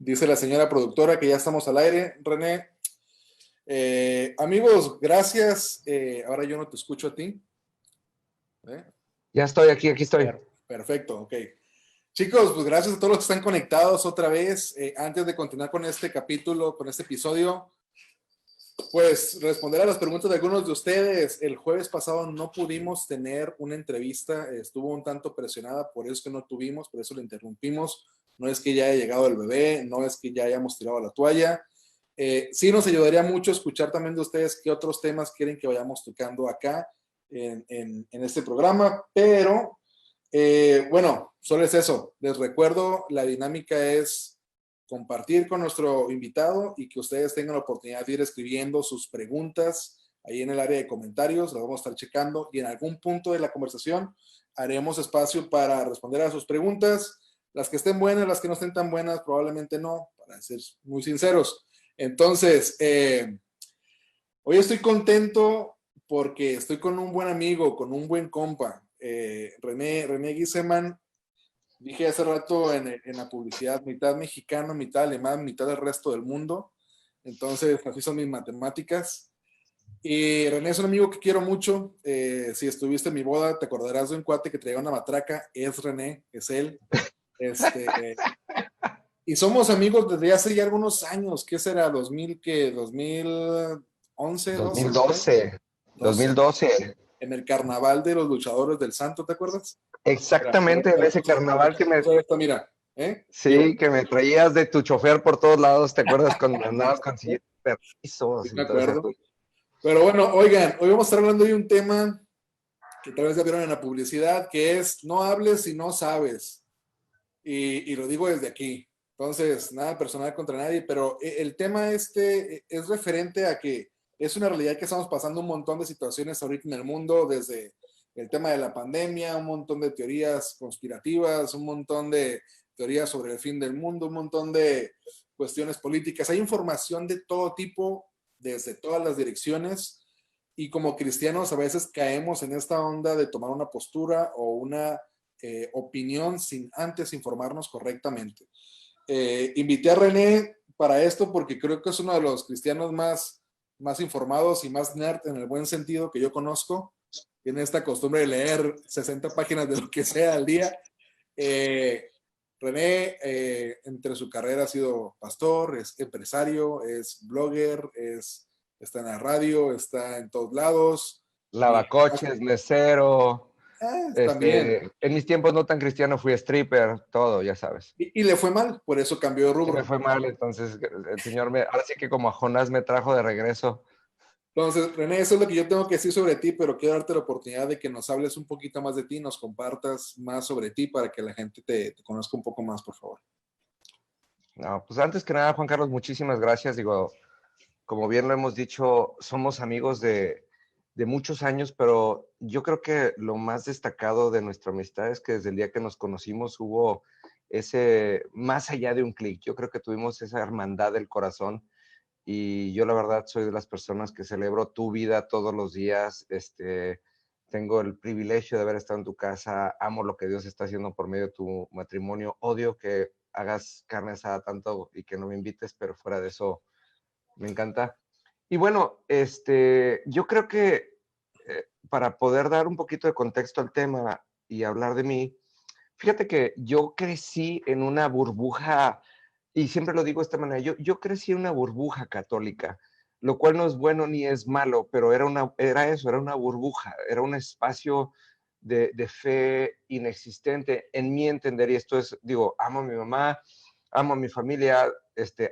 Dice la señora productora que ya estamos al aire. René, amigos, gracias. Ahora yo no te escucho a ti. Ya estoy aquí estoy. Perfecto, ok. Chicos, pues gracias a todos los que están conectados otra vez. Antes de continuar con este capítulo, con este episodio, pues responder a las preguntas de algunos de ustedes. El jueves pasado no pudimos tener una entrevista, estuvo un tanto presionada, por eso que no tuvimos, por eso lo interrumpimos. No es que ya haya llegado el bebé, no es que ya hayamos tirado la toalla. Sí nos ayudaría mucho escuchar también de ustedes qué otros temas quieren que vayamos tocando acá en este programa, pero bueno, solo es eso. Les recuerdo, la dinámica es compartir con nuestro invitado y que ustedes tengan la oportunidad de ir escribiendo sus preguntas ahí en el área de comentarios, lo vamos a estar checando y en algún punto de la conversación haremos espacio para responder a sus preguntas, las que estén buenas, las que no estén tan buenas, probablemente no, para ser muy sinceros. Entonces, hoy estoy contento porque estoy con un buen amigo, con un buen compa, René Giseman. Dije hace rato en la publicidad, mitad mexicano, mitad alemán, mitad del resto del mundo. Entonces, así son mis matemáticas. Y René es un amigo que quiero mucho. Si estuviste en mi boda, te acordarás de un cuate que traía una matraca. Es René, es él. Y somos amigos desde hace ya algunos años. ¿Qué será? ¿2000 qué? ¿2011, 12? 2012. 2012. En el carnaval de los luchadores del Santo, ¿te acuerdas? Exactamente, en ese carnaval que me... Mira, ¿eh? Sí, que me traías de tu chofer por todos lados, ¿te acuerdas cuando andabas consiguiendo Sí, permisos me y todo eso? acuerdo. Pero bueno, oigan, hoy vamos a estar hablando de un tema que tal vez ya vieron en la publicidad, que es no hables si no sabes. Y lo digo desde aquí. Entonces, nada personal contra nadie, pero el tema este es referente a que es una realidad que estamos pasando un montón de situaciones ahorita en el mundo, desde el tema de la pandemia, un montón de teorías conspirativas, un montón de teorías sobre el fin del mundo, un montón de cuestiones políticas. Hay información de todo tipo, desde todas las direcciones, y como cristianos a veces caemos en esta onda de tomar una postura o una opinión sin antes informarnos correctamente. Invité a René para esto porque creo que es uno de los cristianos más informados y más nerd en el buen sentido que yo conozco. Tiene esta costumbre de leer 60 páginas de lo que sea al día. René, entre su carrera ha sido pastor, es empresario, es blogger, está en la radio, está en todos lados. Y Lavacoches, mesero, también. en mis tiempos no tan cristiano fui stripper, todo, ya sabes. Y le fue mal, por eso cambió de Sí me rubro. fue mal, entonces el Señor ahora sí que como a Jonás me trajo de regreso. Entonces, René, eso es lo que yo tengo que decir sobre ti, pero quiero darte la oportunidad de que nos hables un poquito más de ti, nos compartas más sobre ti para que la gente te conozca un poco más, por favor. No, pues antes que nada, Juan Carlos, muchísimas gracias. Digo, como bien lo hemos dicho, somos amigos de muchos años, pero yo creo que lo más destacado de nuestra amistad es que desde el día que nos conocimos hubo ese, más allá de un clic, yo creo que tuvimos esa hermandad del corazón y yo la verdad soy de las personas que celebro tu vida todos los días, tengo el privilegio de haber estado en tu casa, amo lo que Dios está haciendo por medio de tu matrimonio, odio que hagas carne asada tanto y que no me invites, pero fuera de eso me encanta. Y bueno, yo creo que para poder dar un poquito de contexto al tema y hablar de mí, fíjate que yo crecí en una burbuja, y siempre lo digo de esta manera, yo crecí en una burbuja católica, lo cual no es bueno ni es malo, pero era eso, era una burbuja, era un espacio de fe inexistente, en mi entender, y esto es, digo, amo a mi mamá, amo a mi familia,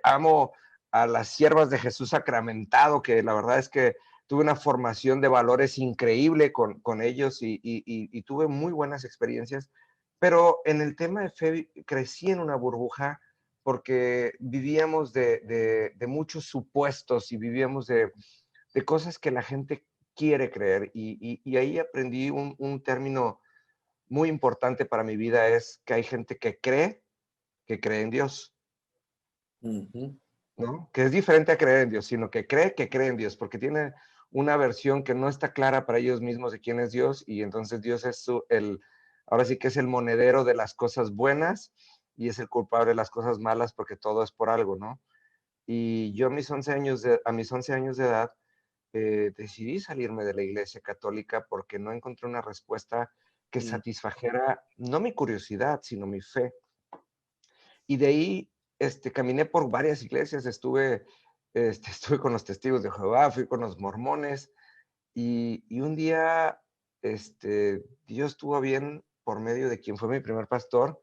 amo a las siervas de Jesús sacramentado, que la verdad es que tuve una formación de valores increíble con ellos y tuve muy buenas experiencias, pero en el tema de fe crecí en una burbuja porque vivíamos de muchos supuestos y vivíamos de cosas que la gente quiere creer. Y ahí aprendí un término muy importante para mi vida, es que hay gente que cree en Dios, ¿no? Que es diferente a creer en Dios, sino que cree en Dios, porque tiene una versión que no está clara para ellos mismos de quién es Dios, y entonces Dios es ahora sí que es el monedero de las cosas buenas y es el culpable de las cosas malas porque todo es por algo, ¿no? Y yo a mis 11 años de edad decidí salirme de la iglesia católica porque no encontré una respuesta que satisfajera no mi curiosidad, sino mi fe. Y de ahí caminé por varias iglesias, estuve con los testigos de Jehová, fui con los mormones, y un día Dios tuvo bien, por medio de quien fue mi primer pastor,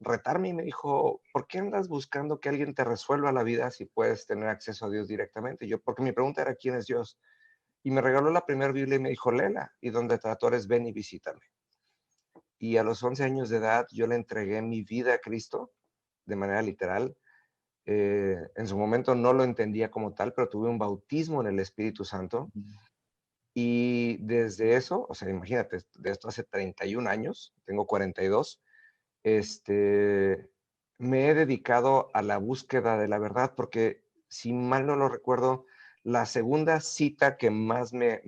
retarme y me dijo, ¿por qué andas buscando que alguien te resuelva la vida si puedes tener acceso a Dios directamente? Yo, porque mi pregunta era, ¿quién es Dios? Y me regaló la primera Biblia y me dijo, léela, y donde te atores, ven y visítame. Y a los 11 años de edad yo le entregué mi vida a Cristo, de manera literal. En su momento no lo entendía como tal, pero tuve un bautismo en el Espíritu Santo. Y desde eso, o sea, imagínate, de esto hace 31 años, tengo 42, me he dedicado a la búsqueda de la verdad, porque si mal no lo recuerdo, la segunda cita que más me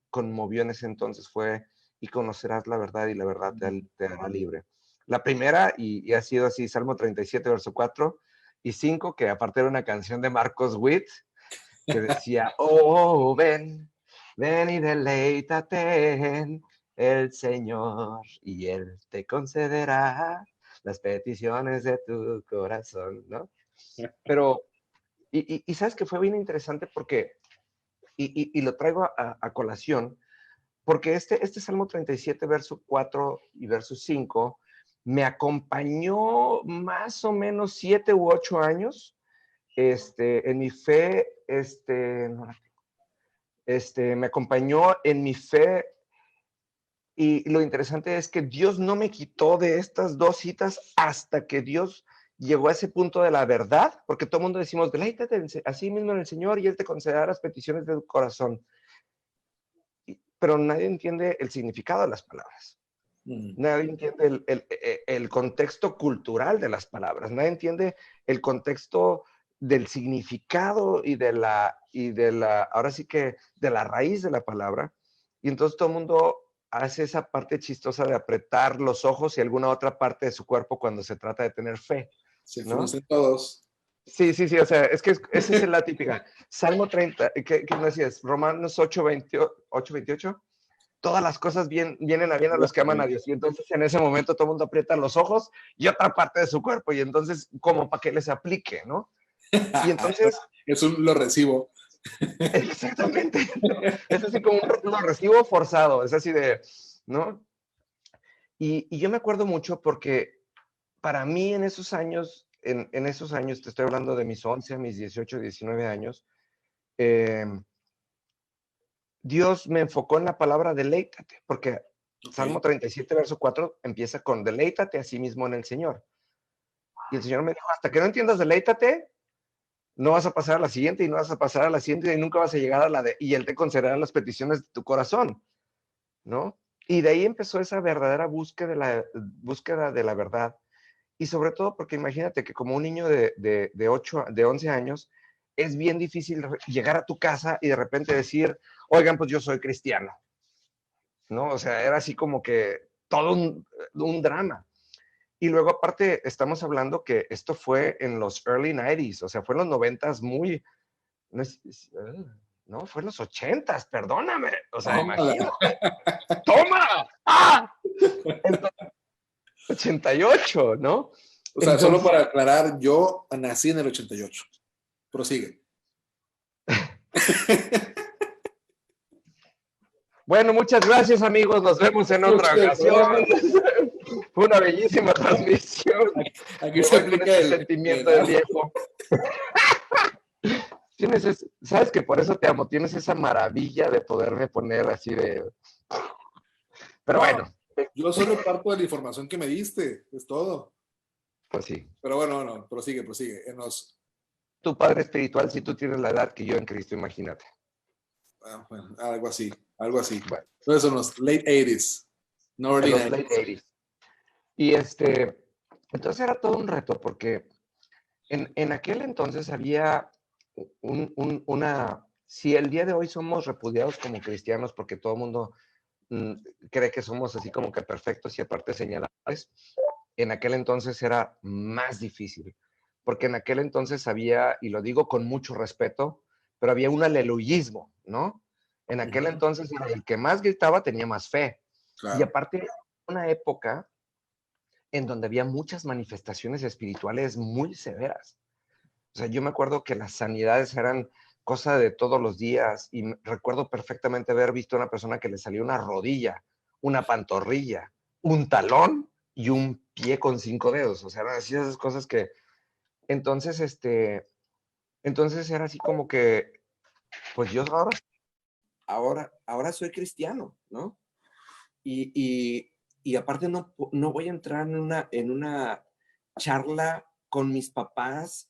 conmovió en ese entonces fue, y conocerás la verdad y la verdad te hará libre. La primera, y ha sido así, Salmo 37, verso 4 y 5, que aparte era una canción de Marcos Witt, que decía, oh, ven, ven y deleítate en el Señor, y Él te concederá las peticiones de tu corazón, ¿no? Pero, y sabes que fue bien interesante porque, y lo traigo a colación, porque este Salmo 37, verso 4 y verso 5, me acompañó más o menos 7 u 8 años en mi fe, me acompañó en mi fe, y lo interesante es que Dios no me quitó de estas dos citas hasta que Dios llegó a ese punto de la verdad, porque todo el mundo decimos, deleítate así mismo en el Señor y Él te concederá las peticiones de tu corazón. Pero nadie entiende el significado de las palabras. Nadie entiende el contexto cultural de las palabras. Nadie entiende el contexto del significado ahora sí que de la raíz de la palabra. Y entonces todo el mundo hace esa parte chistosa de apretar los ojos y alguna otra parte de su cuerpo cuando se trata de tener fe, Se ¿no? fruncen todos. Sí, o sea, es que esa es la típica. Salmo 30, ¿qué no decías? Romanos 8, 28. Todas las cosas vienen a bien a los que aman a Dios. Y entonces en ese momento todo el mundo aprieta los ojos y otra parte de su cuerpo. Y entonces, como para que les aplique, ¿no? Y entonces... Lo recibo. Exactamente. ¿No? Es así como lo recibo forzado. Es así de, ¿no? Y yo me acuerdo mucho porque para mí en esos años, en esos años, te estoy hablando de mis 11, mis 18, 19 años, Dios me enfocó en la palabra deleítate, porque Salmo 37, verso 4 empieza con deleítate a sí mismo en el Señor. Y el Señor me dijo, hasta que no entiendas deleítate, no vas a pasar a la siguiente y no vas a pasar a la siguiente y nunca vas a llegar a la de, y Él te concederá las peticiones de tu corazón, ¿no? Y de ahí empezó esa verdadera búsqueda de la verdad. Y sobre todo porque imagínate que como un niño de 11 años, es bien difícil llegar a tu casa y de repente decir, oigan, pues yo soy cristiano, ¿no? O sea, era así como que todo un drama. Y luego aparte estamos hablando que esto fue en los early 90s, o sea, fue en los 90s muy, no, fue en los 80s, perdóname, o sea, imagínate. ¡Toma! ¡Ah! Entonces, 88, ¿no? O sea, solo para aclarar, yo nací en el 88. Prosigue. Bueno, muchas gracias, amigos. Nos vemos en otra ocasión. Fue una bellísima transmisión. Aquí se aplica el sentimiento del viejo. Sabes que por eso te amo. Tienes esa maravilla de poderme poner así de. Pero no, bueno. Yo solo parto de la información que me diste. Es todo. Pues sí. Pero bueno, no, prosigue. Tu padre espiritual, si tú tienes la edad que yo en Cristo, imagínate. Bueno, algo así. Bueno. Entonces son los late 80s. No early 90s. Late 80s. Y entonces era todo un reto porque en aquel entonces había si el día de hoy somos repudiados como cristianos porque todo el mundo cree que somos así como que perfectos y aparte señalables, en aquel entonces era más difícil, porque en aquel entonces había, y lo digo con mucho respeto, pero había un aleluyismo, ¿no? En aquel entonces era el que más gritaba tenía más fe. Y Claro. aparte, una época en donde había muchas manifestaciones espirituales muy severas. O sea, yo me acuerdo que las sanidades eran cosa de todos los días y recuerdo perfectamente haber visto a una persona que le salió una rodilla, una pantorrilla, un talón y un pie con 5 dedos. O sea, eran así esas cosas que... Entonces, entonces era así como que, pues yo ahora soy cristiano, ¿no? Y, y aparte no voy a entrar en una charla con mis papás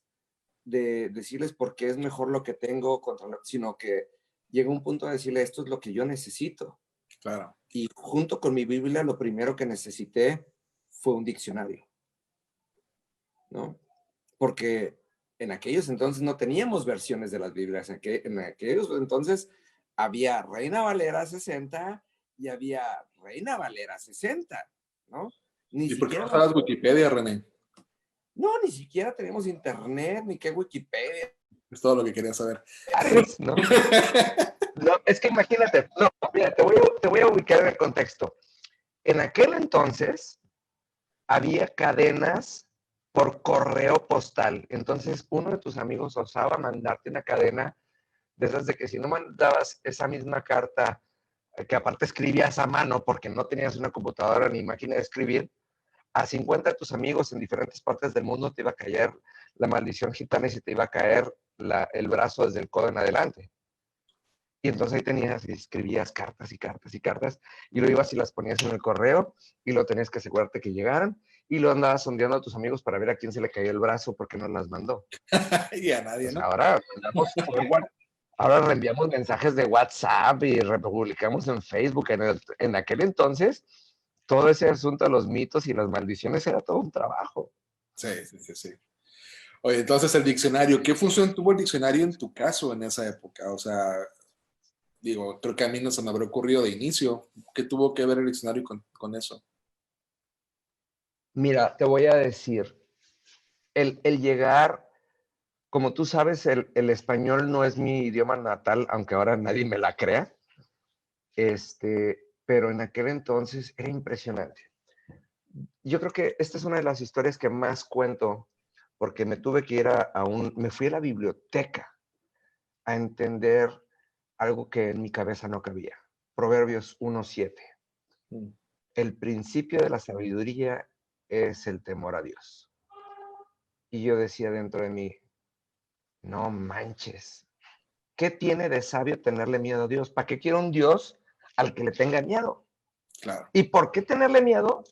de decirles por qué es mejor lo que tengo, sino que llega un punto de decirle, esto es lo que yo necesito. Claro. Y junto con mi Biblia, lo primero que necesité fue un diccionario, ¿no? Porque en aquellos entonces no teníamos versiones de las Biblias. En aquellos entonces había Reina Valera 60 y había Reina Valera 60, ¿no? Ni ¿Y por qué no siquiera usabas Wikipedia, René? no, ni siquiera tenemos internet, ni qué Wikipedia, Es todo lo que quería saber. ¿no? No, es que imagínate, no, mira, te voy a ubicar en el contexto. En aquel entonces había cadenas por correo postal. Entonces, uno de tus amigos osaba mandarte una cadena de esas de que si no mandabas esa misma carta, que aparte escribías a mano porque no tenías una computadora ni máquina de escribir, a 50 de tus amigos en diferentes partes del mundo te iba a caer la maldición gitana y se te iba a caer el brazo desde el codo en adelante. Y entonces ahí tenías y escribías cartas y cartas y cartas y lo ibas y las ponías en el correo y lo tenías que asegurarte que llegaran y lo andabas sondeando a tus amigos para ver a quién se le caía el brazo porque no las mandó. Y a nadie, Pues ¿no? ahora reenviamos mensajes de WhatsApp y republicamos en Facebook. En aquel entonces, todo ese asunto de los mitos y las maldiciones era todo un trabajo. Sí, sí, sí, sí. Oye, entonces el diccionario, ¿qué función tuvo el diccionario en tu caso en esa época? O sea, digo, creo que a mí no se me habría ocurrido de inicio. ¿Qué tuvo que ver el diccionario con eso? Mira, te voy a decir, el llegar, como tú sabes, el español no es mi idioma natal, aunque ahora nadie me la crea, pero en aquel entonces era impresionante. Yo creo que esta es una de las historias que más cuento, porque me tuve que ir me fui a la biblioteca a entender algo que en mi cabeza no cabía. Proverbios 1:7. El principio de la sabiduría es el temor a Dios. Y yo decía dentro de mí, no manches, ¿qué tiene de sabio tenerle miedo a Dios? ¿Para qué quiero un Dios al que le tenga miedo? Claro. ¿Y por qué tenerle miedo?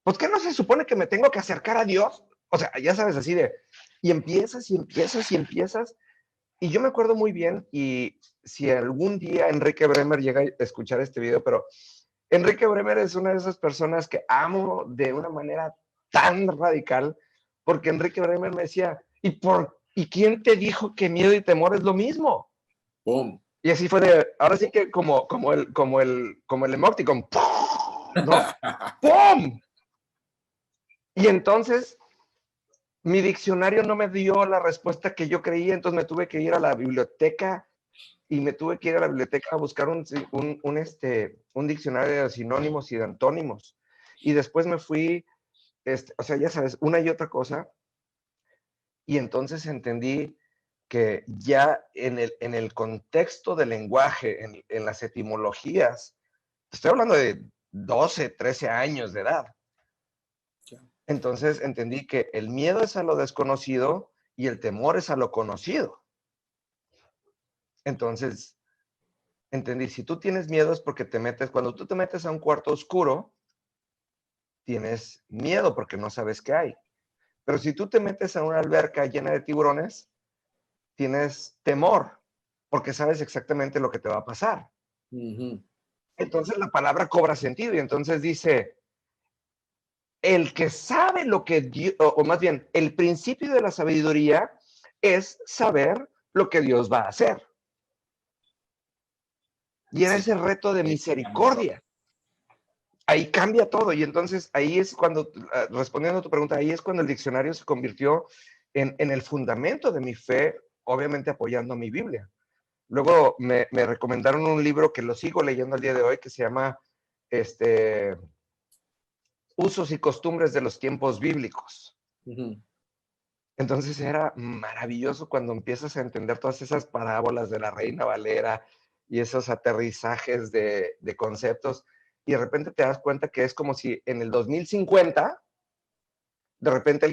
Pues que no se supone que me tengo que acercar a Dios. O sea, ya sabes, así de, y empiezas y empiezas y empiezas. Y yo me acuerdo muy bien, y si algún día Enrique Bremer llega a escuchar este video, pero Enrique Bremer es una de esas personas que amo de una manera tan radical, porque Enrique Bremer me decía, ¿y quién te dijo que miedo y temor es lo mismo? ¡Pum! Y así fue de, ahora sí que como el emoticon, ¿no? ¡Pum! Y entonces mi diccionario no me dio la respuesta que yo creía, entonces me tuve que ir a la biblioteca y me tuve que ir a la biblioteca a buscar un diccionario de sinónimos y de antónimos. Y después me fui, o sea, ya sabes, una y otra cosa, y entonces entendí que ya en el contexto del lenguaje, en las etimologías, estoy hablando de 12, 13 años de edad. Entonces entendí que el miedo es a lo desconocido y el temor es a lo conocido. Entonces entendí, si tú tienes miedo es porque cuando tú te metes a un cuarto oscuro, tienes miedo porque no sabes qué hay. Pero si tú te metes a una alberca llena de tiburones, tienes temor porque sabes exactamente lo que te va a pasar. Entonces la palabra cobra sentido y entonces dice, el que sabe lo que Dios, o más bien, el principio de la sabiduría es saber lo que Dios va a hacer. Y era Sí. ese reto de misericordia. ahí cambia todo. Y entonces ahí es cuando, respondiendo a tu pregunta, ahí es cuando el diccionario se convirtió en el fundamento de mi fe, obviamente apoyando a mi Biblia. Luego me recomendaron un libro que lo sigo leyendo al día de hoy, que se llama Usos y costumbres de los tiempos bíblicos. Ujú. Entonces era maravilloso cuando empiezas a entender todas esas parábolas de la Reina Valera y esos aterrizajes de conceptos, y de repente te das cuenta que es como si en el 2050, de repente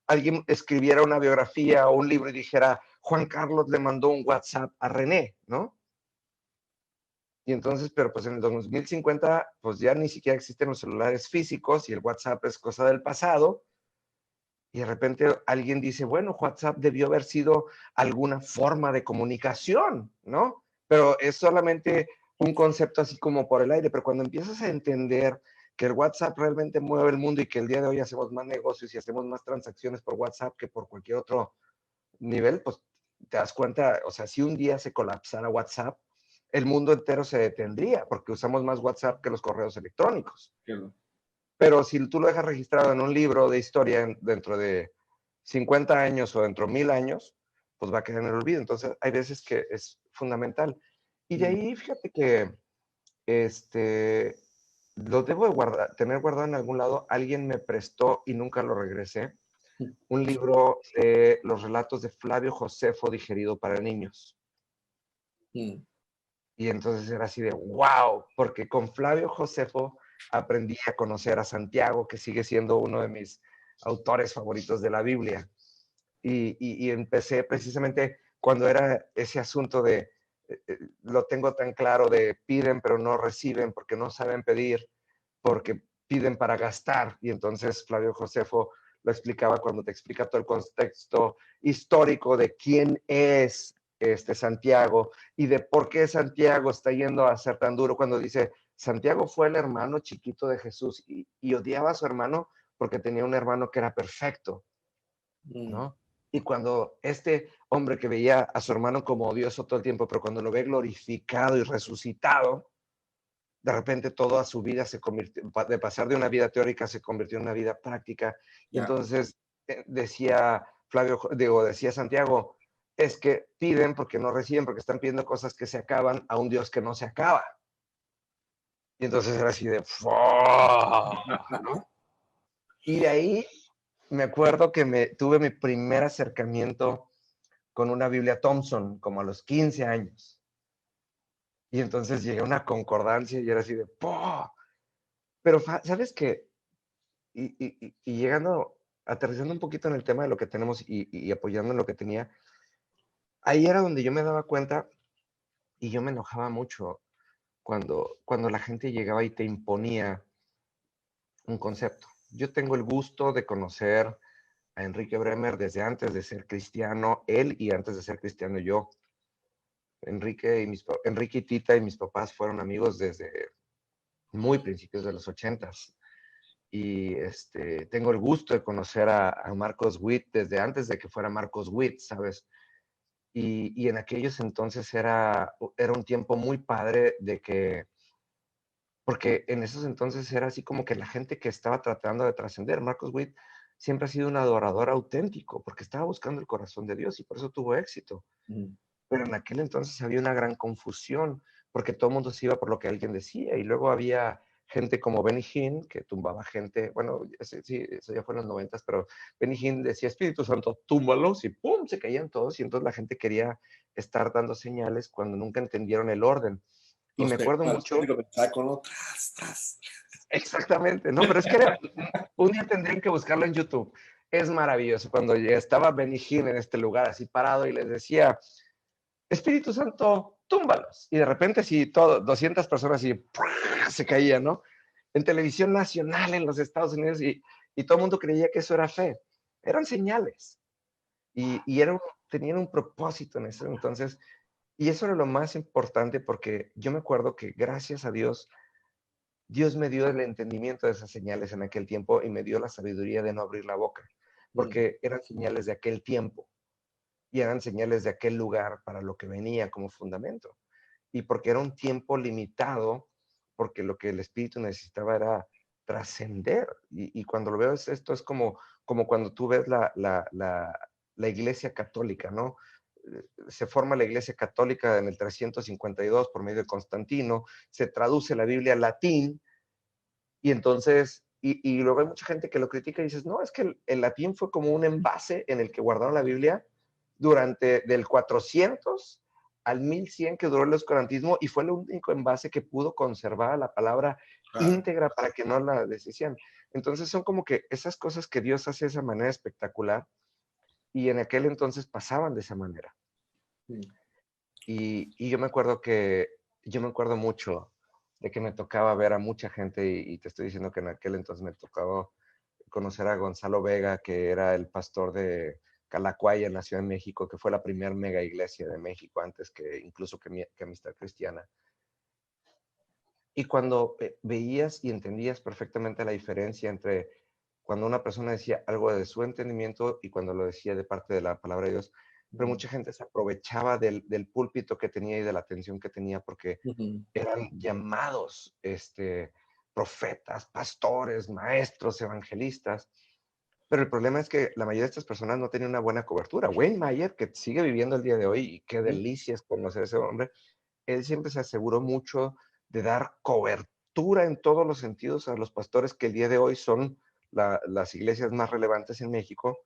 alguien escribiera una biografía o un libro y dijera, Juan Carlos le mandó un WhatsApp a René, ¿no? Y entonces, pero pues en el 2050, pues ya ni siquiera existen los celulares físicos y el WhatsApp es cosa del pasado. Y de repente alguien dice, bueno, WhatsApp debió haber sido alguna forma de comunicación, ¿no? Pero es solamente un concepto así como por el aire. Pero cuando empiezas a entender que el WhatsApp realmente mueve el mundo y que el día de hoy hacemos más negocios y hacemos más transacciones por WhatsApp que por cualquier otro nivel, pues te das cuenta, o sea, si un día se colapsara WhatsApp, el mundo entero se detendría porque usamos más WhatsApp que los correos electrónicos. Claro. Pero si tú lo dejas registrado en un libro de historia dentro de 50 años o dentro de 1000 años, pues va a quedar en el olvido. Entonces, hay veces que es fundamental. Y de ahí, fíjate que lo debo de tener guardado en algún lado. Alguien me prestó y nunca lo regresé. Un libro de los relatos de Flavio Josefo digerido para niños. Mm. Y entonces era así de wow, porque con Flavio Josefo aprendí a conocer a Santiago, que sigue siendo uno de mis autores favoritos de la Biblia. Y empecé precisamente cuando era ese asunto de, lo tengo tan claro, de piden pero no reciben porque no saben pedir, porque piden para gastar. Y entonces Flavio Josefo lo explicaba cuando te explica todo el contexto histórico de quién es Santiago y de por qué Santiago está yendo a ser tan duro cuando dice, Santiago fue el hermano chiquito de Jesús y odiaba a su hermano porque tenía un hermano que era perfecto, Mm. ¿no? Y cuando este hombre que veía a su hermano como odioso todo el tiempo, pero cuando lo ve glorificado y resucitado, de repente toda su vida se convirtió, de pasar de una vida teórica se convirtió en una vida práctica. Y Ya. entonces decía decía Santiago, es que piden porque no reciben, porque están pidiendo cosas que se acaban a un Dios que no se acaba. Y entonces era así de, ¿no? Y de ahí me acuerdo que tuve mi primer acercamiento con una Biblia Thompson, como a los 15 años. Y entonces llegué a una concordancia y era así de, ¡poh! Pero, ¿sabes qué? Y llegando, aterrizando un poquito en el tema de lo que tenemos y apoyando en lo que tenía, ahí era donde yo me daba cuenta y yo me enojaba mucho cuando la gente llegaba y te imponía un concepto. Yo tengo el gusto de conocer a Enrique Bremer desde antes de ser cristiano, él y antes de ser cristiano yo. Enrique y Tita y mis papás fueron amigos desde muy principios de los 80s. Y tengo el gusto de conocer a Marcos Witt desde antes de que fuera Marcos Witt, ¿sabes? Y en aquellos entonces era un tiempo muy padre porque en esos entonces era así como que la gente que estaba tratando de trascender, Marcos Witt siempre ha sido un adorador auténtico, porque estaba buscando el corazón de Dios y por eso tuvo éxito. Mm. Pero en aquel entonces había una gran confusión, porque todo el mundo se iba por lo que alguien decía, y luego había gente como Benny Hinn, que tumbaba gente, bueno, sí, eso ya fue en los 90, pero Benny Hinn decía, Espíritu Santo, túmbalos, y ¡pum!, se caían todos, y entonces la gente quería estar dando señales cuando nunca entendieron el orden. Y Los me acuerdo pecados, mucho, lo saco, ¿no? Tras, tras. exactamente, no, pero es que un día tendrían que buscarlo en YouTube. Es maravilloso cuando ya estaba Benny Hinn en este lugar así parado y les decía, Espíritu Santo, túmbalos. Y de repente, sí, 200 personas y se caían, ¿no? En televisión nacional en los Estados Unidos y todo el mundo creía que eso era fe. Eran señales y tenían un propósito en eso. Entonces, y eso era lo más importante porque yo me acuerdo que gracias a Dios, Dios me dio el entendimiento de esas señales en aquel tiempo y me dio la sabiduría de no abrir la boca, Mm. porque eran señales de aquel tiempo y eran señales de aquel lugar para lo que venía como fundamento. Y porque era un tiempo limitado, porque lo que el espíritu necesitaba era trascender. Y cuando lo veo, esto es como cuando tú ves la iglesia católica, ¿no? Se forma la iglesia católica en el 352 por medio de Constantino, se traduce la Biblia al latín, y entonces, y luego hay mucha gente que lo critica y dices, no, es que el latín fue como un envase en el que guardaron la Biblia durante del 400 al 1100 que duró el oscurantismo, y fue el único envase que pudo conservar la palabra Claro. íntegra para que no la deshicieran. Entonces son como que esas cosas que Dios hace de esa manera espectacular, y en aquel entonces pasaban de esa manera. Sí. Y yo me acuerdo mucho de que me tocaba ver a mucha gente, y te estoy diciendo que en aquel entonces me tocaba conocer a Gonzalo Vega, que era el pastor de Calacuaya en la Ciudad de México, que fue la primera mega iglesia de México, antes que incluso que Amistad Cristiana. Y cuando veías y entendías perfectamente la diferencia entre cuando una persona decía algo de su entendimiento y cuando lo decía de parte de la palabra de Dios, pero mucha gente se aprovechaba del púlpito que tenía y de la atención que tenía, porque Ujú. eran llamados profetas, pastores, maestros, evangelistas. Pero el problema es que la mayoría de estas personas no tenían una buena cobertura. Wayne Mayer, que sigue viviendo el día de hoy, y qué delicia es conocer a ese hombre, él siempre se aseguró mucho de dar cobertura en todos los sentidos a los pastores que el día de hoy son las iglesias más relevantes en México,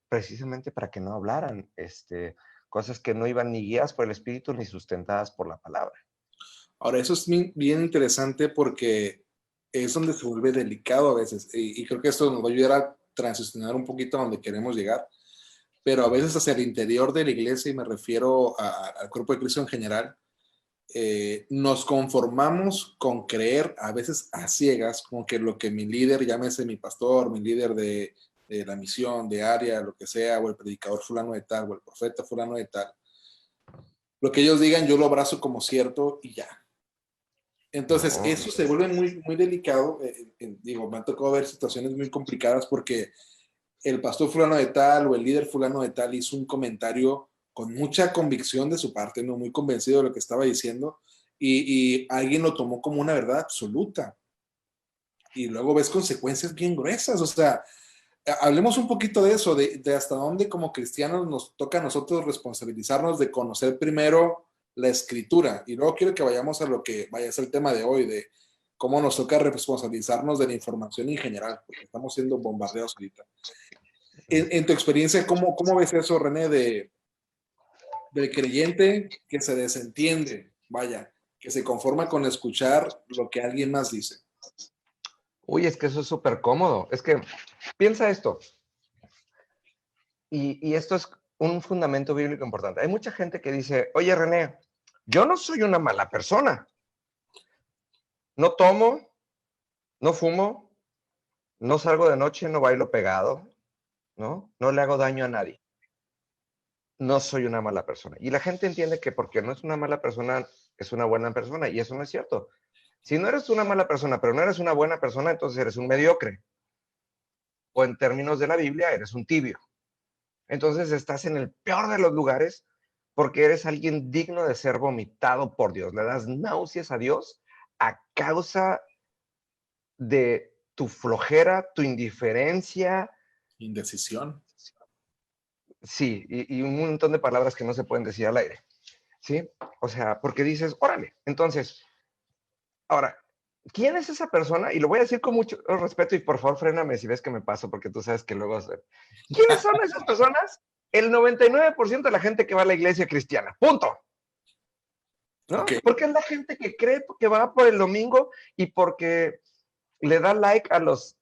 precisamente para que no hablaran cosas que no iban ni guiadas por el Espíritu ni sustentadas por la palabra. Ahora, eso es bien interesante porque es donde se vuelve delicado a veces, y creo que esto nos va a ayudar a transicionar un poquito a donde queremos llegar, pero a veces hacia el interior de la iglesia, y me refiero al cuerpo de Cristo en general, nos conformamos con creer a veces a ciegas, como que lo que mi líder, llámese mi pastor, mi líder de la misión, de área, lo que sea, o el predicador fulano de tal, o el profeta fulano de tal, lo que ellos digan yo lo abrazo como cierto y ya. Entonces, No, eso se vuelve muy delicado. Digo, me ha tocado ver situaciones muy complicadas porque el pastor fulano de tal o el líder fulano de tal hizo un comentario con mucha convicción de su parte, ¿no? Muy convencido de lo que estaba diciendo, y alguien lo tomó como una verdad absoluta. Y luego ves consecuencias bien gruesas. O sea, hablemos un poquito de eso, de hasta dónde como cristianos nos toca a nosotros responsabilizarnos de conocer primero la escritura. Y luego quiero que vayamos a lo que vaya a ser el tema de hoy, de cómo nos toca responsabilizarnos de la información en general, porque estamos siendo bombardeados ahorita. En tu experiencia, ¿cómo ves eso, René, del creyente que se desentiende, vaya, que se conforma con escuchar lo que alguien más dice? uy, es que eso es súper cómodo. Es que piensa esto, y esto es un fundamento bíblico importante. Hay mucha gente que dice, oye, René, yo no soy una mala persona. No tomo, no fumo, no salgo de noche, no bailo pegado, ¿no? No le hago daño a nadie. No soy una mala persona. Y la gente entiende que porque no es una mala persona, es una buena persona, y eso no es cierto. Si no eres una mala persona, pero no eres una buena persona, entonces eres un mediocre. O en términos de la Biblia, eres un tibio. Entonces estás en el peor de los lugares porque eres alguien digno de ser vomitado por Dios. Le das náuseas a Dios a causa de tu flojera, tu indiferencia. Indecisión. Sí, y un montón de palabras que no se pueden decir al aire. ¿Sí? O sea, porque dices, órale. Entonces, ahora, ¿quién es esa persona? Y lo voy a decir con mucho respeto, y por favor fréname si ves que me paso, porque tú sabes que luego... ¿Quiénes son esas personas? El 99% de la gente que va a la iglesia cristiana. Punto. Ok. ¿No? Porque es la gente que cree que va por el domingo y porque le da like a los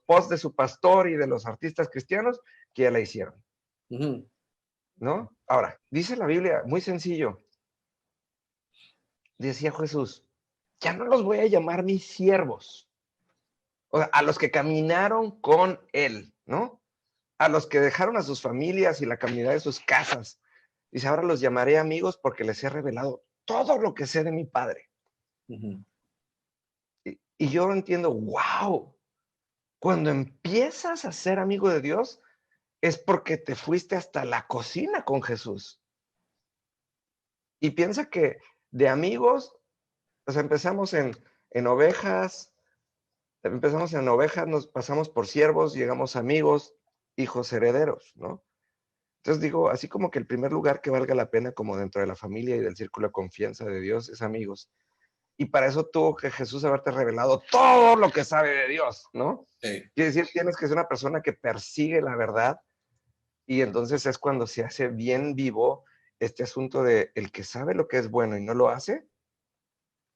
posts de su pastor y de los artistas cristianos que ya la hicieron. Ujú. ¿No? Ahora, dice la Biblia, muy sencillo. Decía Jesús, ya no los voy a llamar mis siervos. O sea, a los que caminaron con él, ¿no? A los que dejaron a sus familias y la caminidad de sus casas. Dice, ahora los llamaré amigos porque les he revelado todo lo que sé de mi Padre. Ujú. Y yo entiendo, wow, cuando empiezas a ser amigo de Dios es porque te fuiste hasta la cocina con Jesús. Y piensa que de amigos O sea, empezamos en ovejas, nos pasamos por siervos, llegamos amigos, hijos herederos, ¿no? Entonces digo, así como que el primer lugar que valga la pena como dentro de la familia y del círculo de confianza de Dios es amigos. Y para eso tuvo que Jesús haberte revelado todo lo que sabe de Dios, ¿no? Sí. Quiere decir, tienes que ser una persona que persigue la verdad y entonces es cuando se hace bien vivo este asunto de el que sabe lo que es bueno y no lo hace,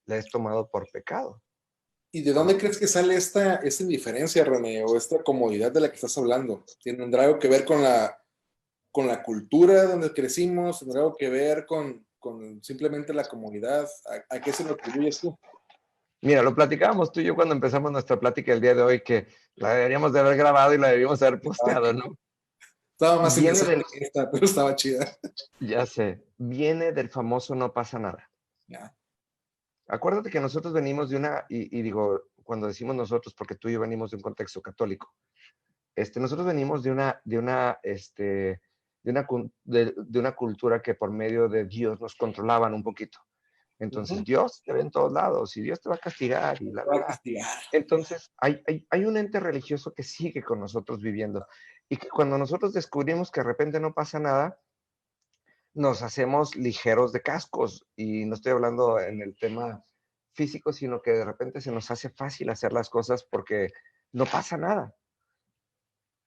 le es tomado por pecado. ¿Y de dónde crees que sale esta indiferencia, René, o esta comodidad de la que estás hablando? ¿Tendrá algo que ver con la cultura donde crecimos? ¿Tendrá algo que ver con simplemente la comodidad? ¿A qué se lo atribuyes tú? Mira, lo platicábamos tú y yo cuando empezamos nuestra plática el día de hoy, que la deberíamos de haber grabado y la deberíamos de haber posteado, ¿no? Estaba más Viene del, indecente que esta, pero estaba chida. ya sé, viene del famoso no pasa nada. Ya. Acuérdate que nosotros venimos de una, y digo, cuando decimos nosotros, porque tú y yo venimos de un contexto católico, nosotros venimos de una cultura que por medio de Dios nos controlaban un poquito. Entonces, Ujú. Dios te ve en todos lados y Dios te va a castigar y Te va a la. castigar. Entonces, hay un ente religioso que sigue con nosotros viviendo y que cuando nosotros descubrimos que de repente no pasa nada, nos hacemos ligeros de cascos y no estoy hablando en el tema físico, sino que de repente se nos hace fácil hacer las cosas porque no pasa nada.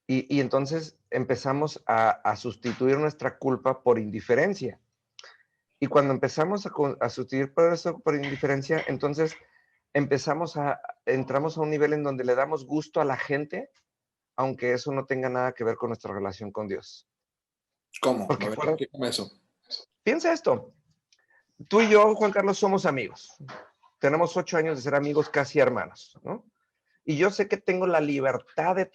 Y entonces empezamos a sustituir nuestra culpa por indiferencia. Y cuando empezamos a sustituir por eso por indiferencia, entonces entramos a un nivel en donde le damos gusto a la gente, aunque eso no tenga nada que ver con nuestra relación con Dios. ¿Cómo? A Porque ver, explícame eso. piensa esto, tú y yo, Juan Carlos, somos amigos. Tenemos 8 años de ser amigos, casi hermanos, ¿no? Y yo sé que tengo la libertad de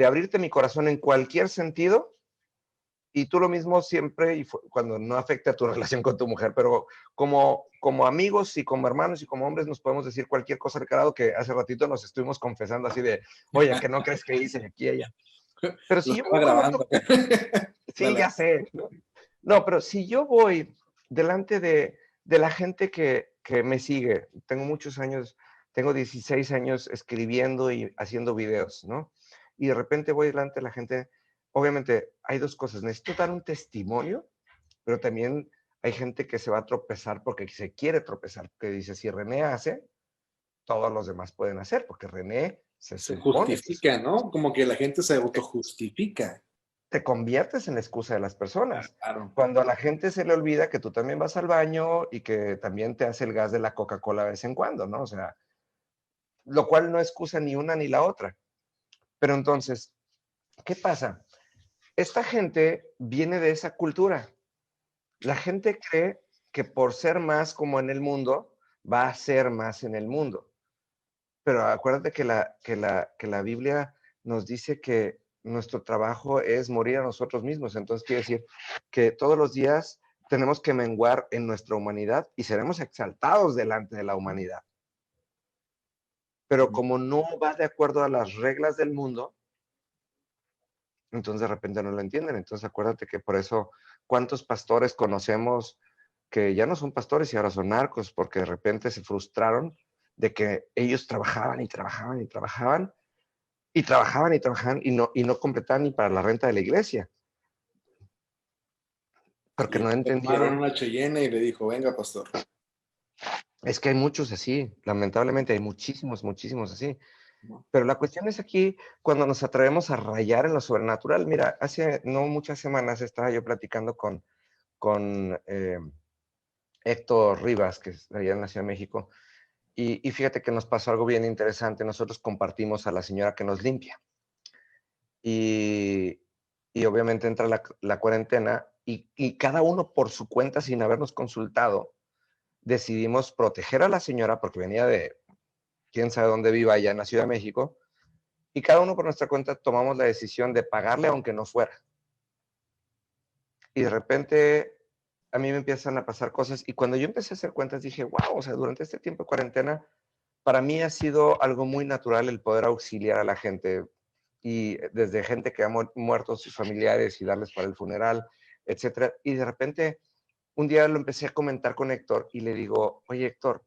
abrirte mi corazón en cualquier sentido y tú lo mismo siempre, y cuando no afecte a tu relación con tu mujer, pero como amigos y como hermanos y como hombres nos podemos decir cualquier cosa, Ricardo, que hace ratito nos estuvimos confesando así de, oye, que no crees que hice aquí ella. Pero Lo si yo estaba voy con grabando. otro, sí, Dale. ya sé, ¿no? No, pero si yo voy delante de la gente que me sigue, tengo muchos años, tengo 16 años escribiendo y haciendo videos, ¿no? Y de repente voy delante de la gente, obviamente hay dos cosas, necesito dar un testimonio, pero también hay gente que se va a tropezar porque se quiere tropezar, que dice, si René hace, todos los demás pueden hacer, porque René se Se supone que justifica, ¿no? Como que la gente se autojustifica. te conviertes en la excusa de las personas. Claro. Cuando a la gente se le olvida que tú también vas al baño y que también te hace el gas de la Coca-Cola de vez en cuando, ¿no? O sea, lo cual no excusa ni una ni la otra. Pero entonces, ¿qué pasa? Esta gente viene de esa cultura. La gente cree que por ser más como en el mundo, va a ser más en el mundo. Pero acuérdate que la Biblia nos dice que nuestro trabajo es morir a nosotros mismos. Entonces quiere decir que todos los días tenemos que menguar en nuestra humanidad y seremos exaltados delante de la humanidad. Pero como no va de acuerdo a las reglas del mundo, entonces de repente no lo entienden. Entonces acuérdate que por eso, ¿cuántos pastores conocemos que ya no son pastores y ahora son narcos porque de repente se frustraron de que ellos trabajaban y trabajaban y trabajaban y trabajaban y trabajaban y no completaban ni para la renta de la iglesia, porque Y no tomaron entendieron. una Cheyenne y le dijo, venga, pastor. Es que hay muchos así, lamentablemente hay muchísimos, muchísimos así. ¿No? Pero la cuestión es aquí cuando nos atrevemos a rayar en lo sobrenatural. Mira, hace no muchas semanas estaba yo platicando con Héctor Rivas, que es allá en la Ciudad de México, y fíjate que nos pasó algo bien interesante. Nosotros compartimos a la señora que nos limpia. Y, y obviamente entra la cuarentena y cada uno por su cuenta, sin habernos consultado, decidimos proteger a la señora porque venía de quién sabe dónde viva allá en la Ciudad de México, y cada uno por nuestra cuenta tomamos la decisión de pagarle aunque no fuera. Y de repente a mí me empiezan a pasar cosas y cuando yo empecé a hacer cuentas dije, wow, o sea, durante este tiempo de cuarentena, para mí ha sido algo muy natural el poder auxiliar a la gente y desde gente que ha muerto sus familiares y darles para el funeral, etcétera. Y de repente un día lo empecé a comentar con Héctor y le digo, oye Héctor,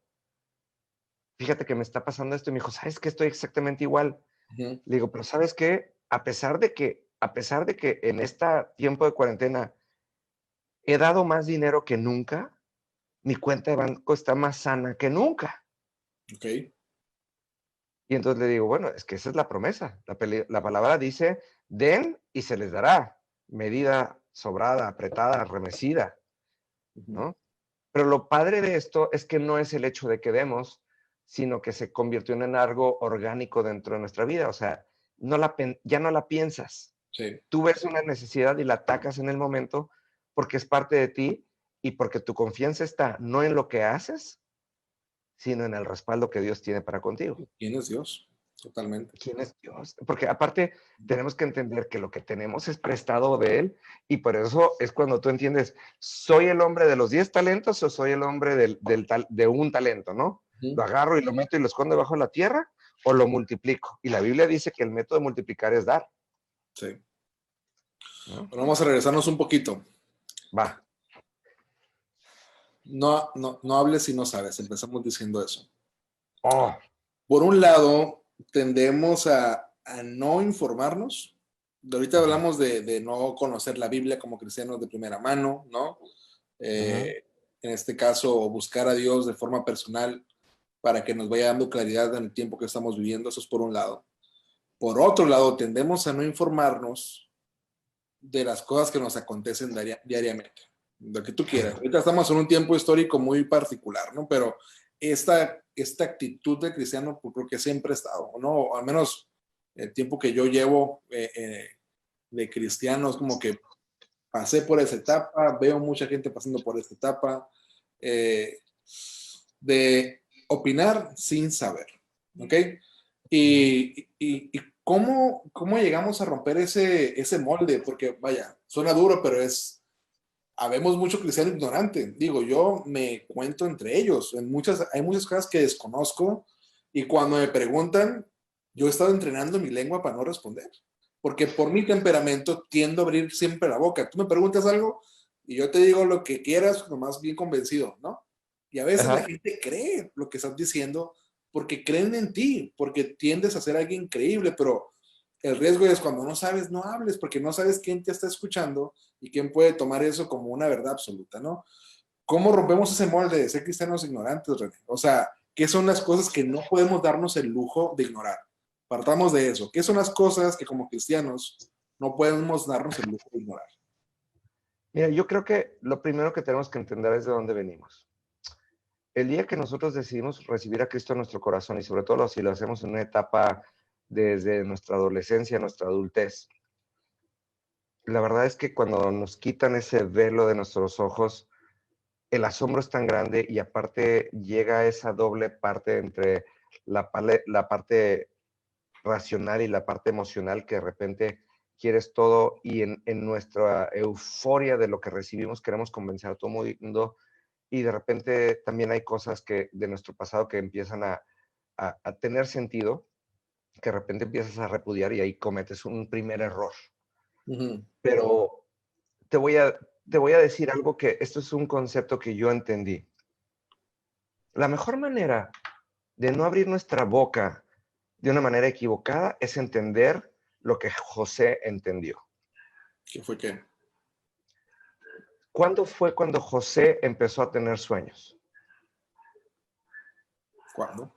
fíjate que me está pasando esto. Y me dijo, ¿sabes qué? Estoy exactamente igual. Ujú. Le digo, pero ¿sabes qué? A pesar de que en este tiempo de cuarentena he dado más dinero que nunca, mi cuenta de banco está más sana que nunca. Ok. Y entonces le digo, bueno, es que esa es la promesa. La palabra dice, den y se les dará. Medida sobrada, apretada, remecida, Ujú. ¿no? Pero lo padre de esto es que no es el hecho de que demos, sino que se convirtió en algo orgánico dentro de nuestra vida. O sea, ya no la piensas. Sí. Tú ves una necesidad y la atacas en el momento porque es parte de ti y porque tu confianza está no en lo que haces, sino en el respaldo que Dios tiene para contigo. ¿Quién es Dios? Totalmente. ¿Quién es Dios? Porque aparte tenemos que entender que lo que tenemos es prestado de Él y por eso es cuando tú entiendes, ¿soy el hombre de los 10 talentos o soy el hombre de un talento, no? Ujú. ¿Lo agarro y lo meto y lo escondo bajo la tierra o lo multiplico? Y la Biblia dice que el método de multiplicar es dar, Sí. ¿no? Bueno, vamos a regresarnos un poquito. Va. No, no, no hables si no sabes. Empezamos diciendo eso. Oh, Por un lado, tendemos a no informarnos. De ahorita uh-huh, hablamos de no conocer la Biblia como cristianos de primera mano, ¿no? uh-huh. En este caso, buscar a Dios de forma personal para que nos vaya dando claridad en el tiempo que estamos viviendo. Eso es por un lado. Por otro lado, tendemos a no informarnos de las cosas que nos acontecen diariamente, lo que tú quieras. Ahorita estamos en un tiempo histórico muy particular, ¿no? Pero esta actitud de cristiano, pues, creo que siempre ha estado, ¿no? O al menos el tiempo que yo llevo de cristiano, es como que pasé por esa etapa, veo mucha gente pasando por esta etapa, eh, de opinar sin saber, ¿ok? Y cómo llegamos a romper ese molde, porque vaya, suena duro, pero habemos mucho cristiano ignorante. Digo, yo me cuento entre ellos, hay muchas cosas que desconozco y cuando me preguntan, yo he estado entrenando mi lengua para no responder, porque por mi temperamento tiendo a abrir siempre la boca. Tú me preguntas algo y yo te digo lo que quieras, nomás bien convencido, ¿no? Y a veces la Ajá. gente cree lo que estás diciendo porque creen en ti, porque tiendes a ser alguien creíble, pero el riesgo es cuando no sabes, no hables, porque no sabes quién te está escuchando y quién puede tomar eso como una verdad absoluta, ¿no? ¿Cómo rompemos ese molde de ser cristianos ignorantes, René? O sea, ¿qué son las cosas que no podemos darnos el lujo de ignorar? Partamos de eso. ¿Qué son las cosas que como cristianos no podemos darnos el lujo de ignorar? Mira, yo creo que lo primero que tenemos que entender es de dónde venimos. El día que nosotros decidimos recibir a Cristo en nuestro corazón y sobre todo si lo hacemos en una etapa desde nuestra adolescencia, nuestra adultez, la verdad es que cuando nos quitan ese velo de nuestros ojos, el asombro es tan grande y aparte llega esa doble parte entre la parte racional y la parte emocional que de repente quieres todo y en nuestra euforia de lo que recibimos queremos convencer a todo mundo y de repente también hay cosas que de nuestro pasado que empiezan a tener sentido, que de repente empiezas a repudiar y ahí cometes un primer error. Ujú. Pero te voy a, te voy a decir algo que esto es un concepto que yo entendí. La mejor manera de no abrir nuestra boca de una manera equivocada es entender lo que José entendió. ¿Qué fue qué? ¿Cuándo fue cuando José empezó a tener sueños? ¿Cuándo?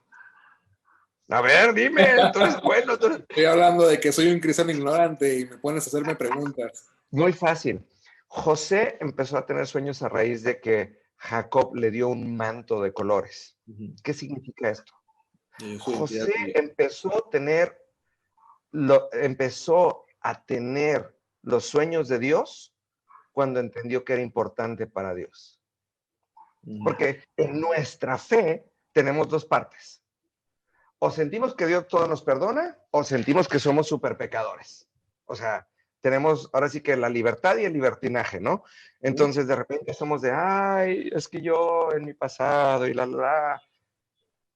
A ver, dime, tú eres bueno. Estoy hablando de que soy un cristiano ignorante y me pones a hacerme preguntas. Muy fácil. José empezó a tener sueños a raíz de que Jacob le dio un manto de colores. Ujú. ¿Qué significa esto? Y su identidad José tuya. empezó a tener los sueños de Dios cuando entendió que era importante para Dios. Ujú. Porque en nuestra fe tenemos dos partes. O sentimos que Dios todo nos perdona o sentimos que somos súper pecadores. O sea, tenemos ahora sí que la libertad y el libertinaje, ¿no? Entonces de repente somos de, ay, es que yo en mi pasado y la.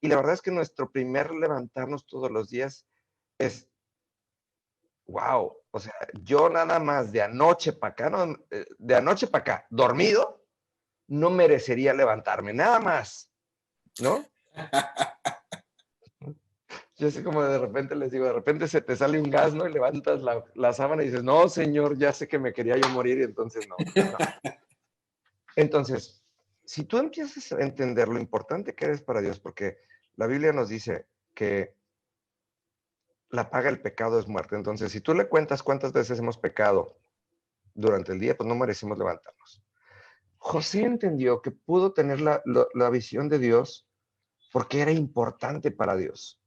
Y la verdad es que nuestro primer levantarnos todos los días es, wow, o sea, yo nada más de anoche para acá, ¿no? De anoche para acá, dormido, no merecería levantarme, nada más, ¿no? Yo así como de repente les digo, de repente se te sale un gas, ¿no? Y levantas la sábana y dices, no, señor, ya sé que me quería yo morir y entonces no. Entonces, si tú empiezas a entender lo importante que eres para Dios, porque la Biblia nos dice que la paga del pecado es muerte. Entonces, si tú le cuentas cuántas veces hemos pecado durante el día, pues no merecemos levantarnos. José entendió que pudo tener la visión de Dios porque era importante para Dios.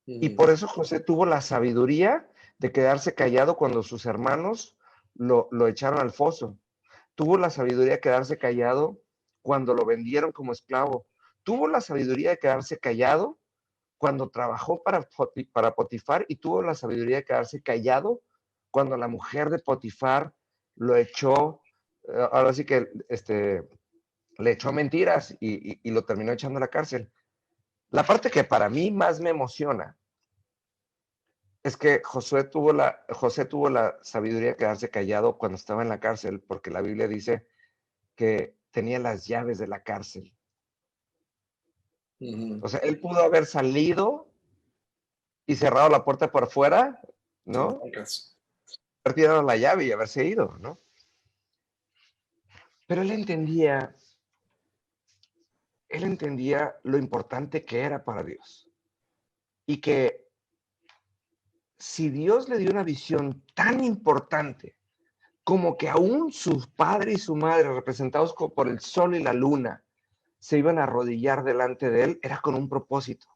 Y por eso José tuvo la sabiduría de quedarse callado cuando sus hermanos lo echaron al foso. Tuvo la sabiduría de quedarse callado cuando lo vendieron como esclavo. Tuvo la sabiduría de quedarse callado cuando trabajó para Potifar y tuvo la sabiduría de quedarse callado cuando la mujer de Potifar lo echó, ahora sí que le echó mentiras y lo terminó echando a la cárcel. La parte que para mí más me emociona es que José tuvo la sabiduría de quedarse callado cuando estaba en la cárcel, porque la Biblia dice que tenía las llaves de la cárcel. O sea, él pudo haber salido y cerrado la puerta por fuera, ¿no? Haber tirado la llave y haberse ido, ¿no? Pero él entendía lo importante que era para Dios. Y que si Dios le dio una visión tan importante como que aún su padre y su madre, representados por el sol y la luna, se iban a arrodillar delante de él, era con un propósito.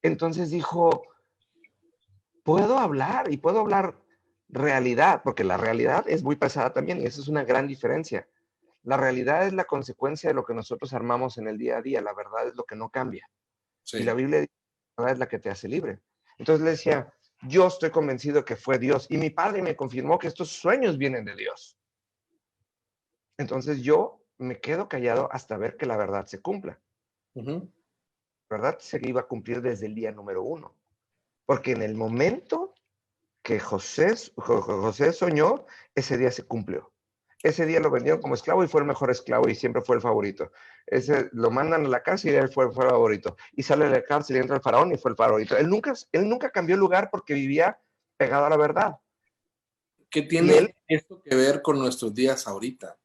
Entonces dijo, puedo hablar y puedo hablar realidad, porque la realidad es muy pesada también y eso es una gran diferencia. La realidad es la consecuencia de lo que nosotros armamos en el día a día, la verdad es lo que no cambia. Sí. Y la Biblia dice, la verdad es la que te hace libre. Entonces le decía, yo estoy convencido que fue Dios y mi padre me confirmó que estos sueños vienen de Dios. Entonces yo me quedo callado hasta ver que la verdad se cumpla. La verdad se iba a cumplir desde el día número 1. Porque en el momento que José soñó, ese día se cumplió. Ese día lo vendieron como esclavo y fue el mejor esclavo y siempre fue el favorito. Lo mandan a la cárcel y él fue el favorito. Y sale de la cárcel y entra el faraón y fue el favorito. Él nunca cambió lugar porque vivía pegado a la verdad. ¿Qué tiene esto que ver con nuestros días ahorita?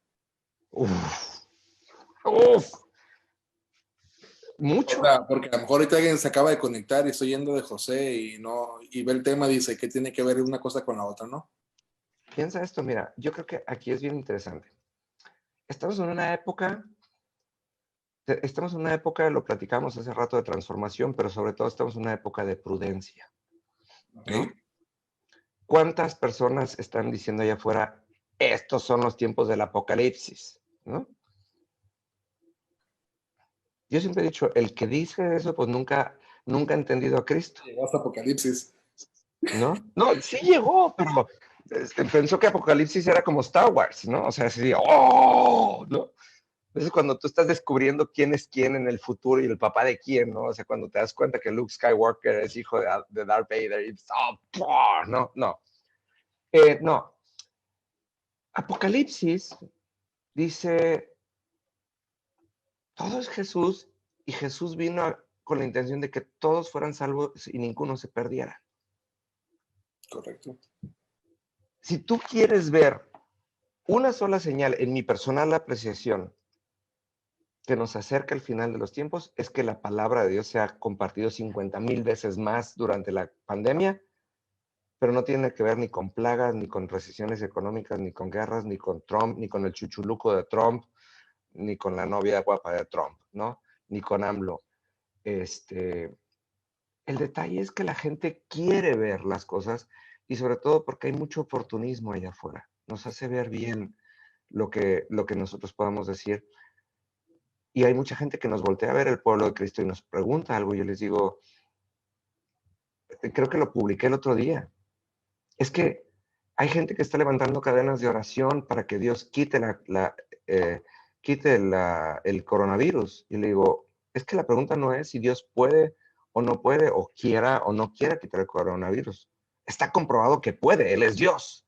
Mucho. O sea, porque a lo mejor ahorita alguien se acaba de conectar y estoy yendo de José y ve el tema, dice que tiene que ver una cosa con la otra, ¿no? Piensa esto, mira, yo creo que aquí es bien interesante. Estamos en una época, lo platicamos hace rato, de transformación, pero sobre todo estamos en una época de prudencia, ¿no? Okay. ¿Cuántas personas están diciendo allá afuera, estos son los tiempos del apocalipsis, ¿no? Yo siempre he dicho, el que dice eso, pues nunca ha entendido a Cristo. Llegó hasta Apocalipsis. ¿No? No, sí llegó, pero pensó que Apocalipsis era como Star Wars, ¿no? O sea, así, ¡oh! ¿No? Entonces, cuando tú estás descubriendo quién es quién en el futuro y el papá de quién, ¿no? O sea, cuando te das cuenta que Luke Skywalker es hijo de Darth Vader y no. No. Apocalipsis dice, todo es Jesús y Jesús vino con la intención de que todos fueran salvos y ninguno se perdiera. Correcto. Si tú quieres ver una sola señal, en mi personal apreciación, que nos acerca al final de los tiempos, es que la palabra de Dios se ha compartido 50,000 veces más durante la pandemia, pero no tiene que ver ni con plagas, ni con recesiones económicas, ni con guerras, ni con Trump, ni con el chuchuluco de Trump, ni con la novia guapa de Trump, ¿no? Ni con AMLO. El detalle es que la gente quiere ver las cosas y sobre todo porque hay mucho oportunismo allá afuera. Nos hace ver bien lo que nosotros podamos decir. Y hay mucha gente que nos voltea a ver el pueblo de Cristo y nos pregunta algo. Yo les digo, creo que lo publiqué el otro día. Es que hay gente que está levantando cadenas de oración para que Dios quite el coronavirus. Y le digo, es que la pregunta no es si Dios puede o no puede, o quiera o no quiera quitar el coronavirus. Está comprobado que puede, Él es Dios.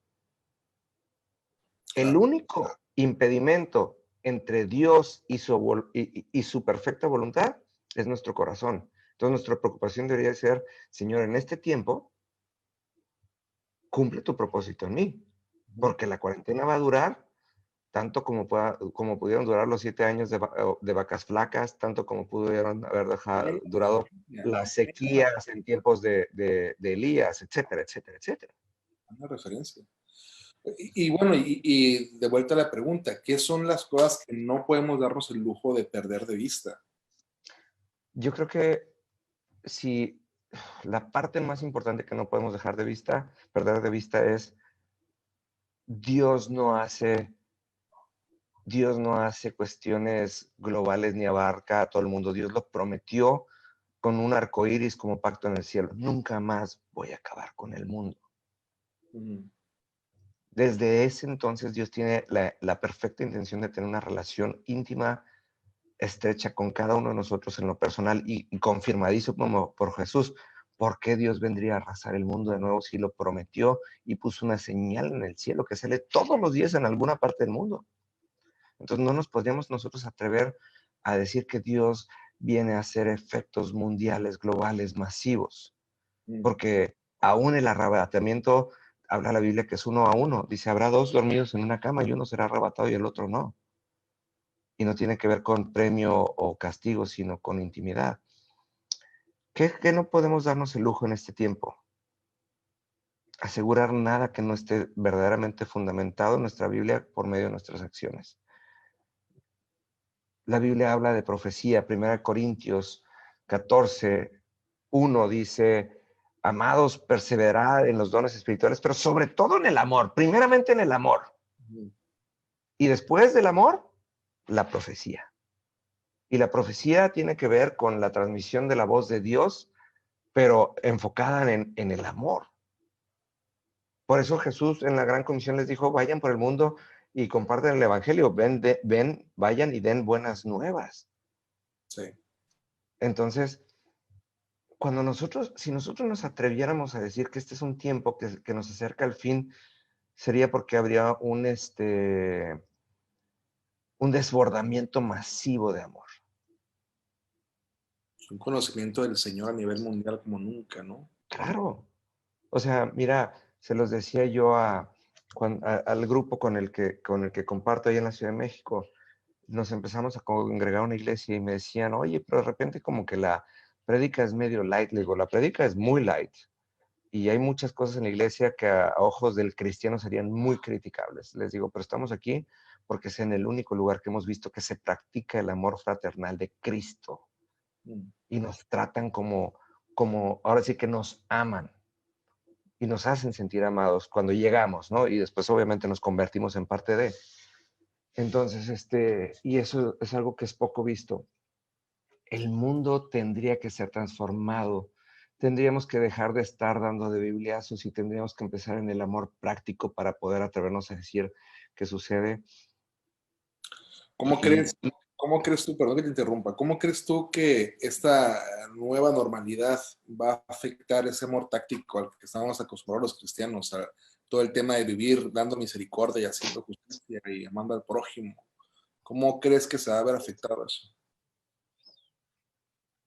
El Claro. único impedimento entre Dios y y su perfecta voluntad es nuestro corazón. Entonces nuestra preocupación debería ser, Señor, en este tiempo, cumple tu propósito en mí, Ujú. porque la cuarentena va a durar tanto como pudieron durar los 7 años de vacas flacas, tanto como pudieron haber Bien, durado ya, las sequías en tiempos de Elías, etcétera, etcétera, etcétera. una referencia. Y bueno, y de vuelta a la pregunta, ¿qué son las cosas que no podemos darnos el lujo de perder de vista? Yo creo que si la parte más importante que no podemos perder de vista es Dios no hace, Dios no hace cuestiones globales ni abarca a todo el mundo. Dios lo prometió con un arco iris como pacto en el cielo. Nunca más voy a acabar con el mundo. Ujú. Desde ese entonces Dios tiene la perfecta intención de tener una relación íntima, estrecha con cada uno de nosotros en lo personal y confirmadizo como por Jesús. ¿Por qué Dios vendría a arrasar el mundo de nuevo si lo prometió y puso una señal en el cielo que sale todos los días en alguna parte del mundo? Entonces no nos podríamos nosotros atrever a decir que Dios viene a hacer efectos mundiales, globales, masivos, Mm. porque aún el arrebatamiento, habla la Biblia que es 1 a 1, dice, habrá dos dormidos en una cama y uno será arrebatado y el otro no. Y no tiene que ver con premio o castigo, sino con intimidad. ¿Qué no podemos darnos el lujo en este tiempo? Asegurar nada que no esté verdaderamente fundamentado en nuestra Biblia por medio de nuestras acciones. La Biblia habla de profecía, 1 Corintios 14:1 dice, amados, perseverad en los dones espirituales, pero sobre todo en el amor, primeramente en el amor, Ujú. y después del amor, la profecía. Y la profecía tiene que ver con la transmisión de la voz de Dios, pero enfocada en el amor. Por eso Jesús en la Gran Comisión les dijo, vayan por el mundo y comparten el Evangelio, vayan y den buenas nuevas. Sí. Entonces, si nosotros nos atreviéramos a decir que este es un tiempo que nos acerca al fin, sería porque habría un desbordamiento masivo de amor. Un conocimiento del Señor a nivel mundial como nunca, ¿no? Claro. O sea, mira, se los decía yo al grupo con el que comparto ahí en la Ciudad de México. Nos empezamos a congregar a una iglesia y me decían, oye, pero de repente como que la prédica es medio light. Le digo, la prédica es muy light. Y hay muchas cosas en la iglesia que a ojos del cristiano serían muy criticables. Les digo, pero estamos aquí porque es en el único lugar que hemos visto que se practica el amor fraternal de Cristo Mm. y nos tratan como ahora sí que nos aman y nos hacen sentir amados cuando llegamos, ¿no? Y después obviamente nos convertimos en parte de. Entonces, y eso es algo que es poco visto. El mundo tendría que ser transformado. Tendríamos que dejar de estar dando de bibliazos y tendríamos que empezar en el amor práctico para poder atrevernos a decir qué sucede. ¿Cómo Y crees, cómo crees tú, perdón que te interrumpa, cómo crees tú que esta nueva normalidad va a afectar ese amor táctico al que estábamos acostumbrados los cristianos, a todo el tema de vivir dando misericordia y haciendo justicia y amando al prójimo? ¿Cómo crees que se va a ver afectado eso?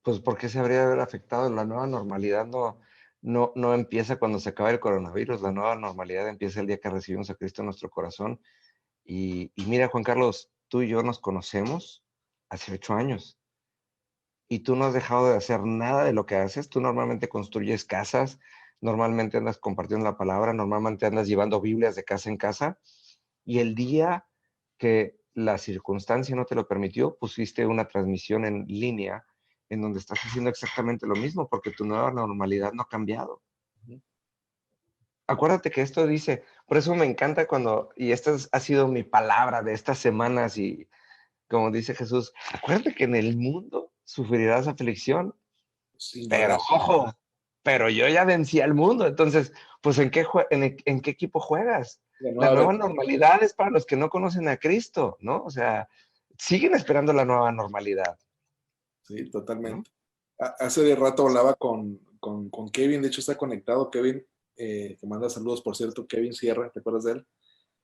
pues, ¿por qué se habría de haber afectado? La nueva normalidad no empieza cuando se acaba el coronavirus. La nueva normalidad empieza el día que recibimos a Cristo en nuestro corazón. Y mira, Juan Carlos, tú y yo nos conocemos hace 8 años. Y tú no has dejado de hacer nada de lo que haces. Tú normalmente construyes casas, normalmente andas compartiendo la palabra, normalmente andas llevando Biblias de casa en casa. Y el día que la circunstancia no te lo permitió, pusiste una transmisión en línea en donde estás haciendo exactamente lo mismo porque tu nueva normalidad no ha cambiado. Ujú. Acuérdate que esto dice, por eso me encanta y esta ha sido mi palabra de estas semanas y como dice Jesús, acuérdate que en el mundo sufrirás aflicción, Sin pero llorar. ojo, pero yo ya vencí al mundo. Entonces, pues ¿en qué equipo juegas? La La nueva nueva versión. normalidad es para los que no conocen a Cristo, ¿no? O sea, siguen esperando la nueva normalidad, Sí, ¿no? totalmente. Hace rato hablaba con Kevin, de hecho está conectado Kevin, te manda saludos, por cierto, Kevin Sierra, ¿te acuerdas de él?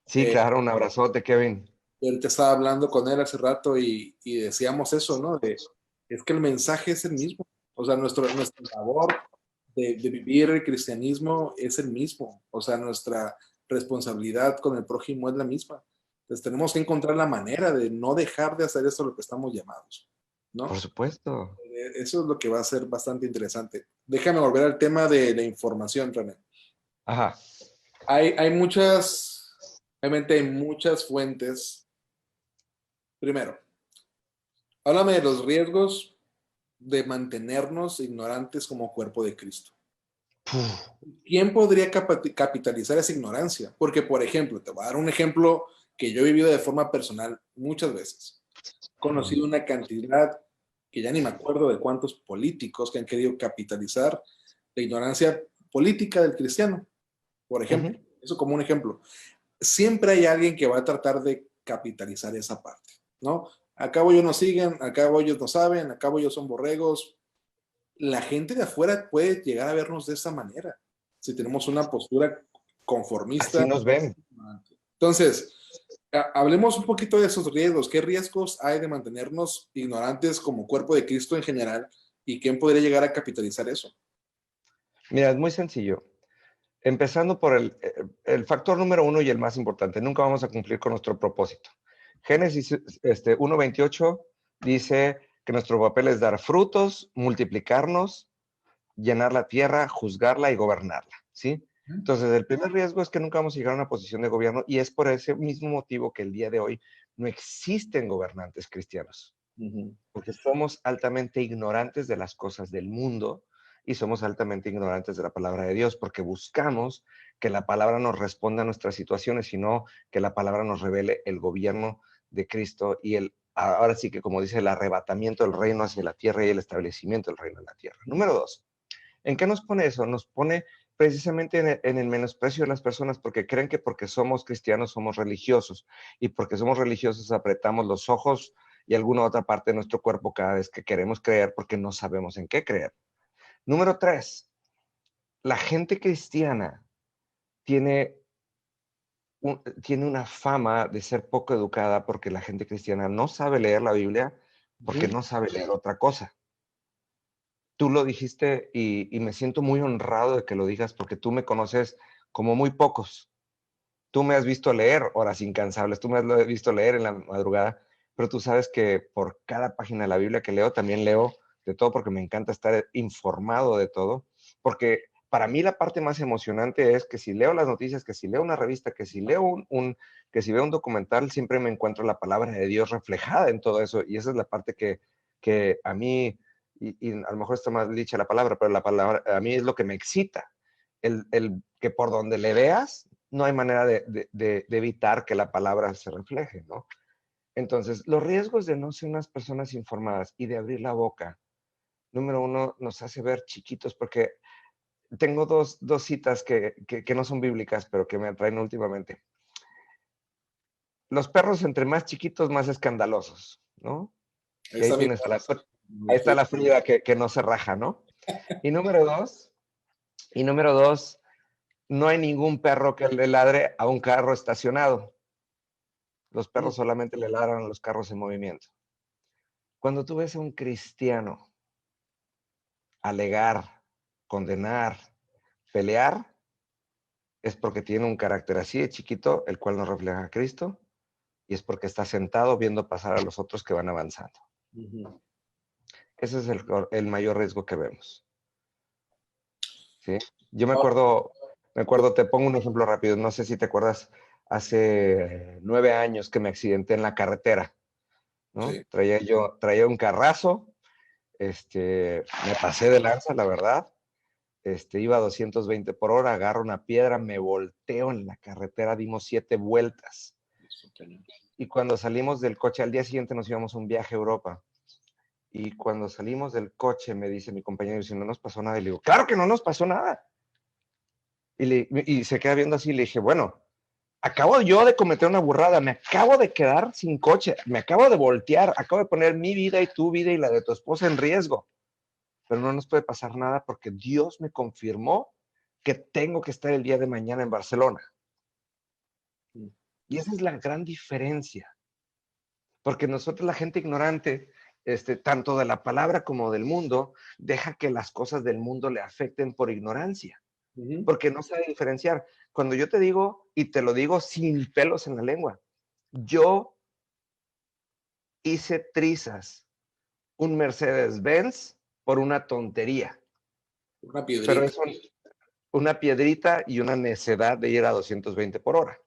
Sí, claro, un abrazote, Kevin. Y ahorita estaba hablando con él hace rato y decíamos eso, ¿no? Es que el mensaje es el mismo. O sea, nuestra labor de vivir el cristianismo es el mismo. O sea, nuestra responsabilidad con el prójimo es la misma. Entonces tenemos que encontrar la manera de no dejar de hacer esto a lo que estamos llamados, Por ¿no? supuesto. Eso es lo que va a ser bastante interesante. Déjame volver al tema de la información, René. Ajá. Hay muchas, obviamente hay muchas fuentes. Primero, háblame de los riesgos de mantenernos ignorantes como cuerpo de Cristo. Puf. ¿Quién podría capitalizar esa ignorancia? Porque, por ejemplo, te voy a dar un ejemplo que yo he vivido de forma personal muchas veces. He conocido una cantidad que ya ni me acuerdo de cuántos políticos que han querido capitalizar la ignorancia política del cristiano, por ejemplo. Ujú. Eso como un ejemplo. Siempre hay alguien que va a tratar de capitalizar esa parte, ¿no? Acabo ellos no siguen, acabo ellos no saben, acabo ellos son borregos. La gente de afuera puede llegar a vernos de esa manera, si tenemos una postura Así conformista. nos ven. Entonces, hablemos un poquito de esos riesgos. ¿Qué riesgos hay de mantenernos ignorantes como cuerpo de Cristo en general? ¿Y quién podría llegar a capitalizar eso? Mira, es muy sencillo. Empezando por el factor número uno y el más importante, nunca vamos a cumplir con nuestro propósito. Génesis 1:28 dice que nuestro papel es dar frutos, multiplicarnos, llenar la tierra, juzgarla y gobernarla, ¿sí? Entonces, el primer riesgo es que nunca vamos a llegar a una posición de gobierno y es por ese mismo motivo que el día de hoy no existen gobernantes cristianos, Ujú. porque somos altamente ignorantes de las cosas del mundo y somos altamente ignorantes de la palabra de Dios, porque buscamos que la palabra nos responda a nuestras situaciones, sino que la palabra nos revele el gobierno de Cristo y ahora sí que como dice, el arrebatamiento del reino hacia la tierra y el establecimiento del reino en la tierra. Número dos, ¿en qué nos pone eso? Nos pone precisamente en el menosprecio de las personas porque creen que porque somos cristianos somos religiosos y porque somos religiosos apretamos los ojos y alguna otra parte de nuestro cuerpo cada vez que queremos creer porque no sabemos en qué creer. Número tres, la gente cristiana tiene, tiene una fama de ser poco educada porque la gente cristiana no sabe leer la Biblia porque Ujú. no sabe leer otra cosa. Tú lo dijiste y me siento muy honrado de que lo digas porque tú me conoces como muy pocos. Tú me has visto leer horas incansables, tú me has visto leer en la madrugada, pero tú sabes que por cada página de la Biblia que leo, también leo de todo porque me encanta estar informado de todo, porque para mí la parte más emocionante es que si leo las noticias, que si leo una revista, que si leo que si veo un documental, siempre me encuentro la palabra de Dios reflejada en todo eso y esa es la parte que a mí, y a lo mejor está mal dicha la palabra, pero la palabra a mí es lo que me excita, el que por donde le veas no hay manera de evitar que la palabra se refleje, ¿no? Entonces, los riesgos de no ser unas personas informadas y de abrir la boca, número uno, nos hace ver chiquitos, porque tengo dos citas que no son bíblicas, pero que me atraen últimamente. Los perros, entre más chiquitos, más escandalosos, ¿no? Ahí Y ahí está mi tienes ahí está tecnología. la Frida que no se raja, ¿no? Y número dos, y número dos, no hay ningún perro que le ladre a un carro estacionado. Los perros solamente le ladran a los carros en movimiento. Cuando tú ves a un cristiano alegar, condenar, pelear, es porque tiene un carácter así de chiquito, el cual no refleja a Cristo, y es porque está sentado viendo pasar a los otros que van avanzando. Ujú. Ese es el mayor riesgo que vemos. ¿Sí? Yo Ahora, me acuerdo, te pongo un ejemplo rápido, no sé si te acuerdas, hace 9 años que me accidenté en la carretera, ¿no? sí. Traía un carrazo, me pasé de lanza, la verdad, iba a 220 por hora, agarro una piedra, me volteo en la carretera, dimos 7 vueltas. Y cuando salimos del coche, al día siguiente nos íbamos a un viaje a Europa. Y cuando salimos del coche, me dice mi compañero, si no nos pasó nada, y le digo, claro que no nos pasó nada. Y se queda viendo así, y le dije, bueno, acabo yo de cometer una burrada, me acabo de quedar sin coche, me acabo de voltear, acabo de poner mi vida y tu vida y la de tu esposa en riesgo, pero no nos puede pasar nada porque Dios me confirmó que tengo que estar el día de mañana en Barcelona. Y esa es la gran diferencia. Porque nosotros, la gente ignorante, tanto de la palabra como del mundo, deja que las cosas del mundo le afecten por ignorancia, Ujú. porque no sabe diferenciar. Cuando yo te digo, y te lo digo sin pelos en la lengua, yo hice trizas un Mercedes-Benz por una tontería, Una pero piedrita. es una piedrita y una necedad de ir a 220 por hora.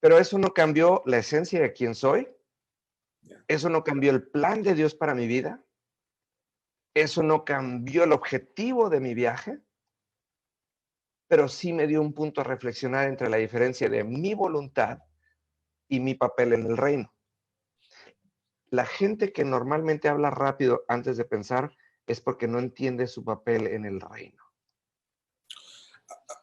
Pero eso no cambió la esencia de quién soy, Ya. eso no cambió el plan de Dios para mi vida, eso no cambió el objetivo de mi viaje, pero sí me dio un punto a reflexionar entre la diferencia de mi voluntad y mi papel en el reino. La gente que normalmente habla rápido antes de pensar es porque no entiende su papel en el reino.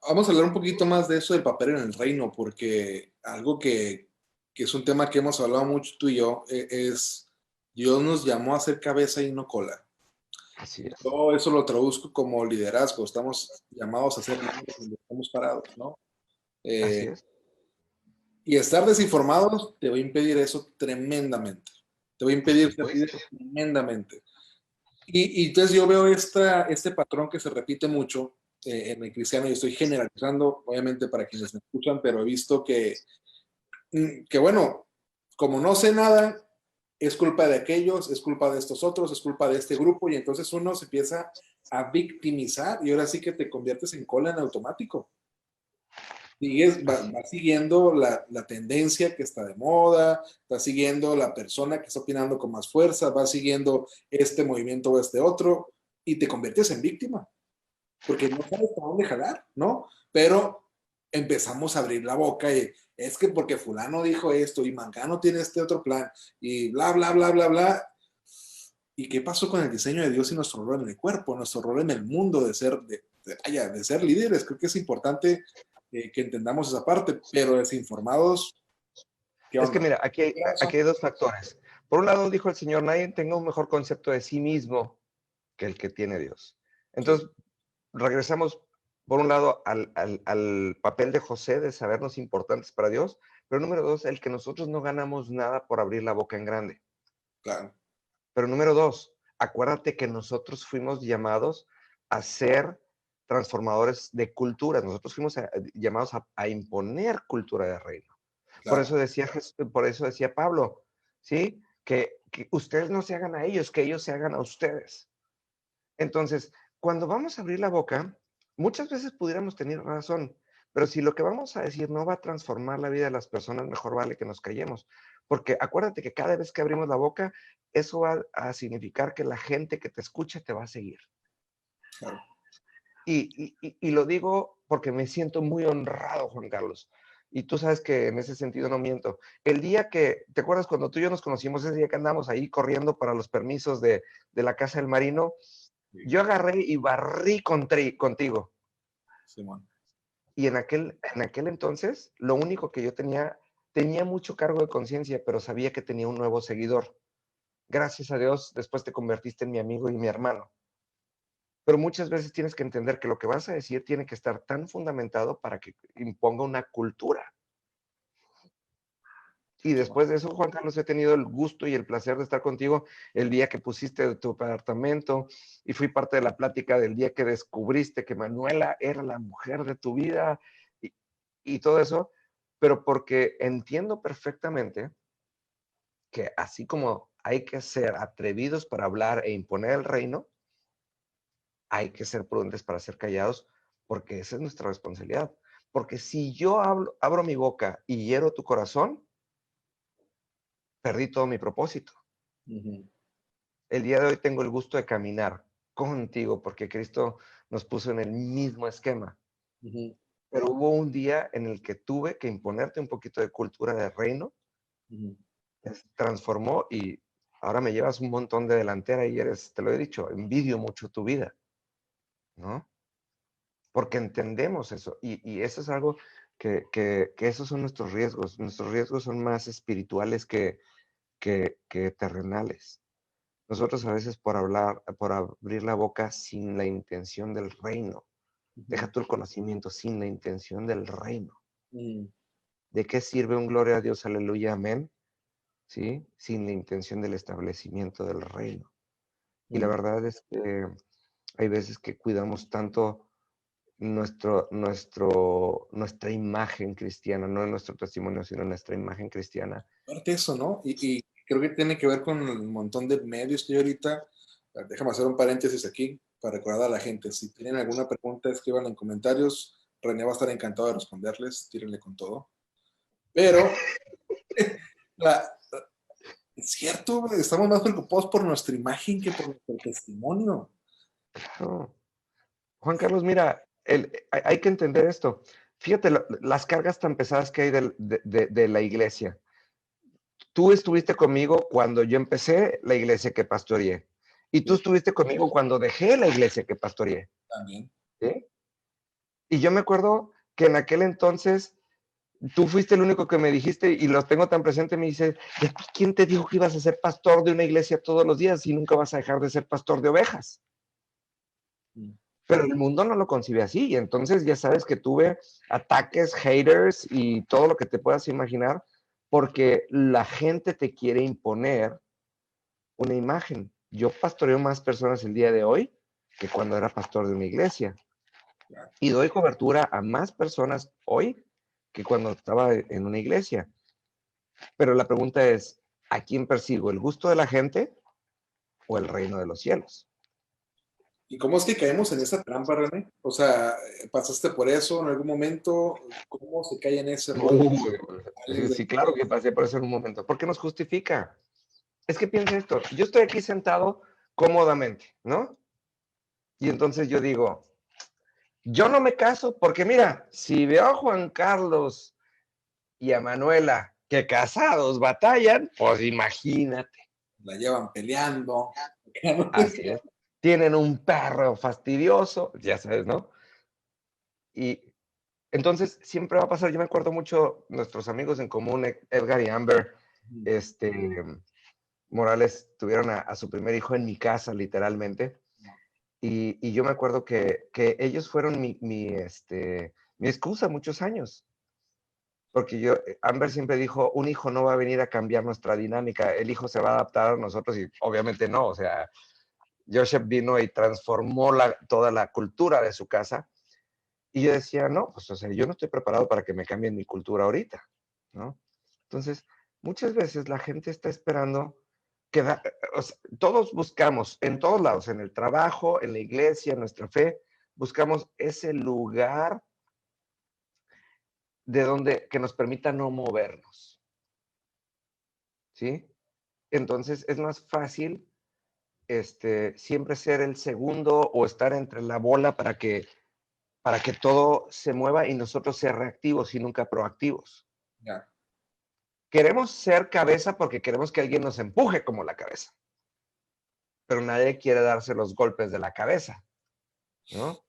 Vamos a hablar un poquito más de eso del papel en el reino, porque algo que es un tema que hemos hablado mucho tú y yo, es Dios nos llamó a ser cabeza y no cola. Así es, Yo eso lo traduzco como liderazgo. Estamos llamados a ser líderes donde estamos parados, ¿no? así Eh, es. y estar desinformados te va a impedir eso tremendamente. Te va a Por impedir ser líder supuesto. tremendamente. Y entonces yo veo este patrón que se repite mucho en el cristiano, y estoy generalizando, obviamente, para quienes me escuchan, pero he visto que, bueno, como no sé nada, es culpa de aquellos, es culpa de estos otros, es culpa de este grupo, y entonces uno se empieza a victimizar y ahora sí que te conviertes en cola en automático. Va siguiendo la tendencia que está de moda, va siguiendo la persona que está opinando con más fuerza, va siguiendo este movimiento o este otro, y te conviertes en víctima, porque no sabes para dónde jalar, ¿no? Pero empezamos a abrir la boca y es que porque fulano dijo esto y Mangano tiene este otro plan y bla, bla, bla, bla, bla. ¿Y qué pasó con el diseño de Dios y nuestro rol en el cuerpo, nuestro rol en el mundo de ser, de ser líderes? Creo que es importante que entendamos esa parte, pero desinformados, ¿qué Es que onda? mira, aquí hay dos factores. Por un lado, dijo el Señor, nadie tenga un mejor concepto de sí mismo que el que tiene Dios. Sí, Entonces, regresamos, por un lado, al papel de José de sabernos importantes para Dios, pero número dos, el que nosotros no ganamos nada por abrir la boca en grande. claro. Pero número dos, acuérdate que nosotros fuimos llamados a ser transformadores de culturas. Nosotros fuimos llamados a imponer cultura de reino. Claro. Por eso decía Pablo, ¿sí? Que ustedes no se hagan a ellos, que ellos se hagan a ustedes. Entonces, cuando vamos a abrir la boca, muchas veces pudiéramos tener razón, pero si lo que vamos a decir no va a transformar la vida de las personas, mejor vale que nos callemos. Porque acuérdate que cada vez que abrimos la boca, eso va a significar que la gente que te escucha te va a seguir. Claro. Y lo digo porque me siento muy honrado, Juan Carlos. Y tú sabes que en ese sentido no miento. El día que, ¿te acuerdas cuando tú y yo nos conocimos, ese día que andamos ahí corriendo para los permisos de la Casa del Marino? Sí, Yo agarré y barrí contigo. Simón. Y en aquel entonces, lo único que yo tenía mucho cargo de conciencia, pero sabía que tenía un nuevo seguidor. Gracias a Dios, después te convertiste en mi amigo y mi hermano. Pero muchas veces tienes que entender que lo que vas a decir tiene que estar tan fundamentado para que imponga una cultura. Y después de eso, Juan Carlos, he tenido el gusto y el placer de estar contigo el día que pusiste de tu apartamento y fui parte de la plática del día que descubriste que Manuela era la mujer de tu vida y, y todo eso, pero porque entiendo perfectamente que así como hay que ser atrevidos para hablar e imponer el reino, hay que ser prudentes para ser callados, porque esa es nuestra responsabilidad. Porque si yo abro mi boca y hiero tu corazón, perdí todo mi propósito. Ujú, El día de hoy tengo el gusto de caminar contigo porque Cristo nos puso en el mismo esquema. ujú, Pero hubo un día en el que tuve que imponerte un poquito de cultura de reino, ujú. transformó y ahora me llevas un montón de delantera y eres, te lo he dicho, envidio mucho tu vida, ¿no? Porque entendemos eso y eso es algo que esos son nuestros riesgos son más espirituales que terrenales. Nosotros a veces por abrir la boca sin la intención del reino, Ujú, deja tú el conocimiento sin la intención del reino. ujú. ¿De qué sirve un gloria a Dios, aleluya, amén? ¿Sí? Sin la intención del establecimiento del reino. Y la verdad es que hay veces que cuidamos tanto nuestra imagen cristiana, no nuestro testimonio, sino nuestra imagen cristiana. Aparte de eso, ¿no? Y creo que tiene que ver con el montón de medios que hay ahorita. Déjame hacer un paréntesis aquí para recordar a la gente. Si tienen alguna pregunta, escriban en comentarios. René va a estar encantado de responderles. Tírenle con todo. Pero la, es cierto, estamos más preocupados por nuestra imagen que por nuestro testimonio. No. Juan Carlos, mira, hay que entender esto. Fíjate, las cargas tan pesadas que hay de la iglesia. Tú estuviste conmigo cuando yo empecé la iglesia que pastoreé. Y tú Sí, estuviste conmigo cuando dejé la iglesia que pastoreé. también. ¿Sí? Y yo me acuerdo que en aquel entonces tú fuiste el único que me dijiste, y lo tengo tan presente, me dice, ¿y a ti quién te dijo que ibas a ser pastor de una iglesia todos los días y nunca vas a dejar de ser pastor de ovejas? Pero el mundo no lo concibe así, y entonces ya sabes que tuve ataques, haters y todo lo que te puedas imaginar, porque la gente te quiere imponer una imagen. Yo pastoreo más personas el día de hoy que cuando era pastor de una iglesia, y doy cobertura a más personas hoy que cuando estaba en una iglesia. Pero la pregunta es, ¿a quién persigo? ¿El gusto de la gente o el reino de los cielos? ¿Y cómo es que caemos en esa trampa, René? O sea, ¿pasaste por eso en algún momento? ¿Cómo se cae en ese rollo? Sí, claro que pasé por eso en un momento. ¿Por qué nos justifica? Es que piensa esto, yo estoy aquí sentado cómodamente, ¿no? Y entonces yo digo, yo no me caso porque mira, si veo a Juan Carlos y a Manuela que casados batallan, pues imagínate. La llevan peleando. Así es. Tienen un perro fastidioso, ya sabes, ¿no? Y entonces siempre va a pasar, yo me acuerdo mucho, nuestros amigos en común, Edgar y Amber, este, Morales, tuvieron a su primer hijo en mi casa, literalmente. Y yo me acuerdo que ellos fueron mi excusa muchos años. Porque Amber siempre dijo, un hijo no va a venir a cambiar nuestra dinámica, el hijo se va a adaptar a nosotros y obviamente no, o sea, Joseph vino y transformó toda la cultura de su casa. Y yo decía, no, pues, o sea, yo no estoy preparado para que me cambien mi cultura ahorita, ¿no? Entonces, muchas veces la gente está esperando que, o sea, todos buscamos, en todos lados, en el trabajo, en la iglesia, en nuestra fe, buscamos ese lugar de donde, que nos permita no movernos, ¿sí? Entonces, es más fácil siempre ser el segundo o estar entre la bola para que todo se mueva y nosotros ser reactivos y nunca proactivos. Ya. Queremos ser cabeza porque queremos que alguien nos empuje como la cabeza, pero nadie quiere darse los golpes de la cabeza, ¿no?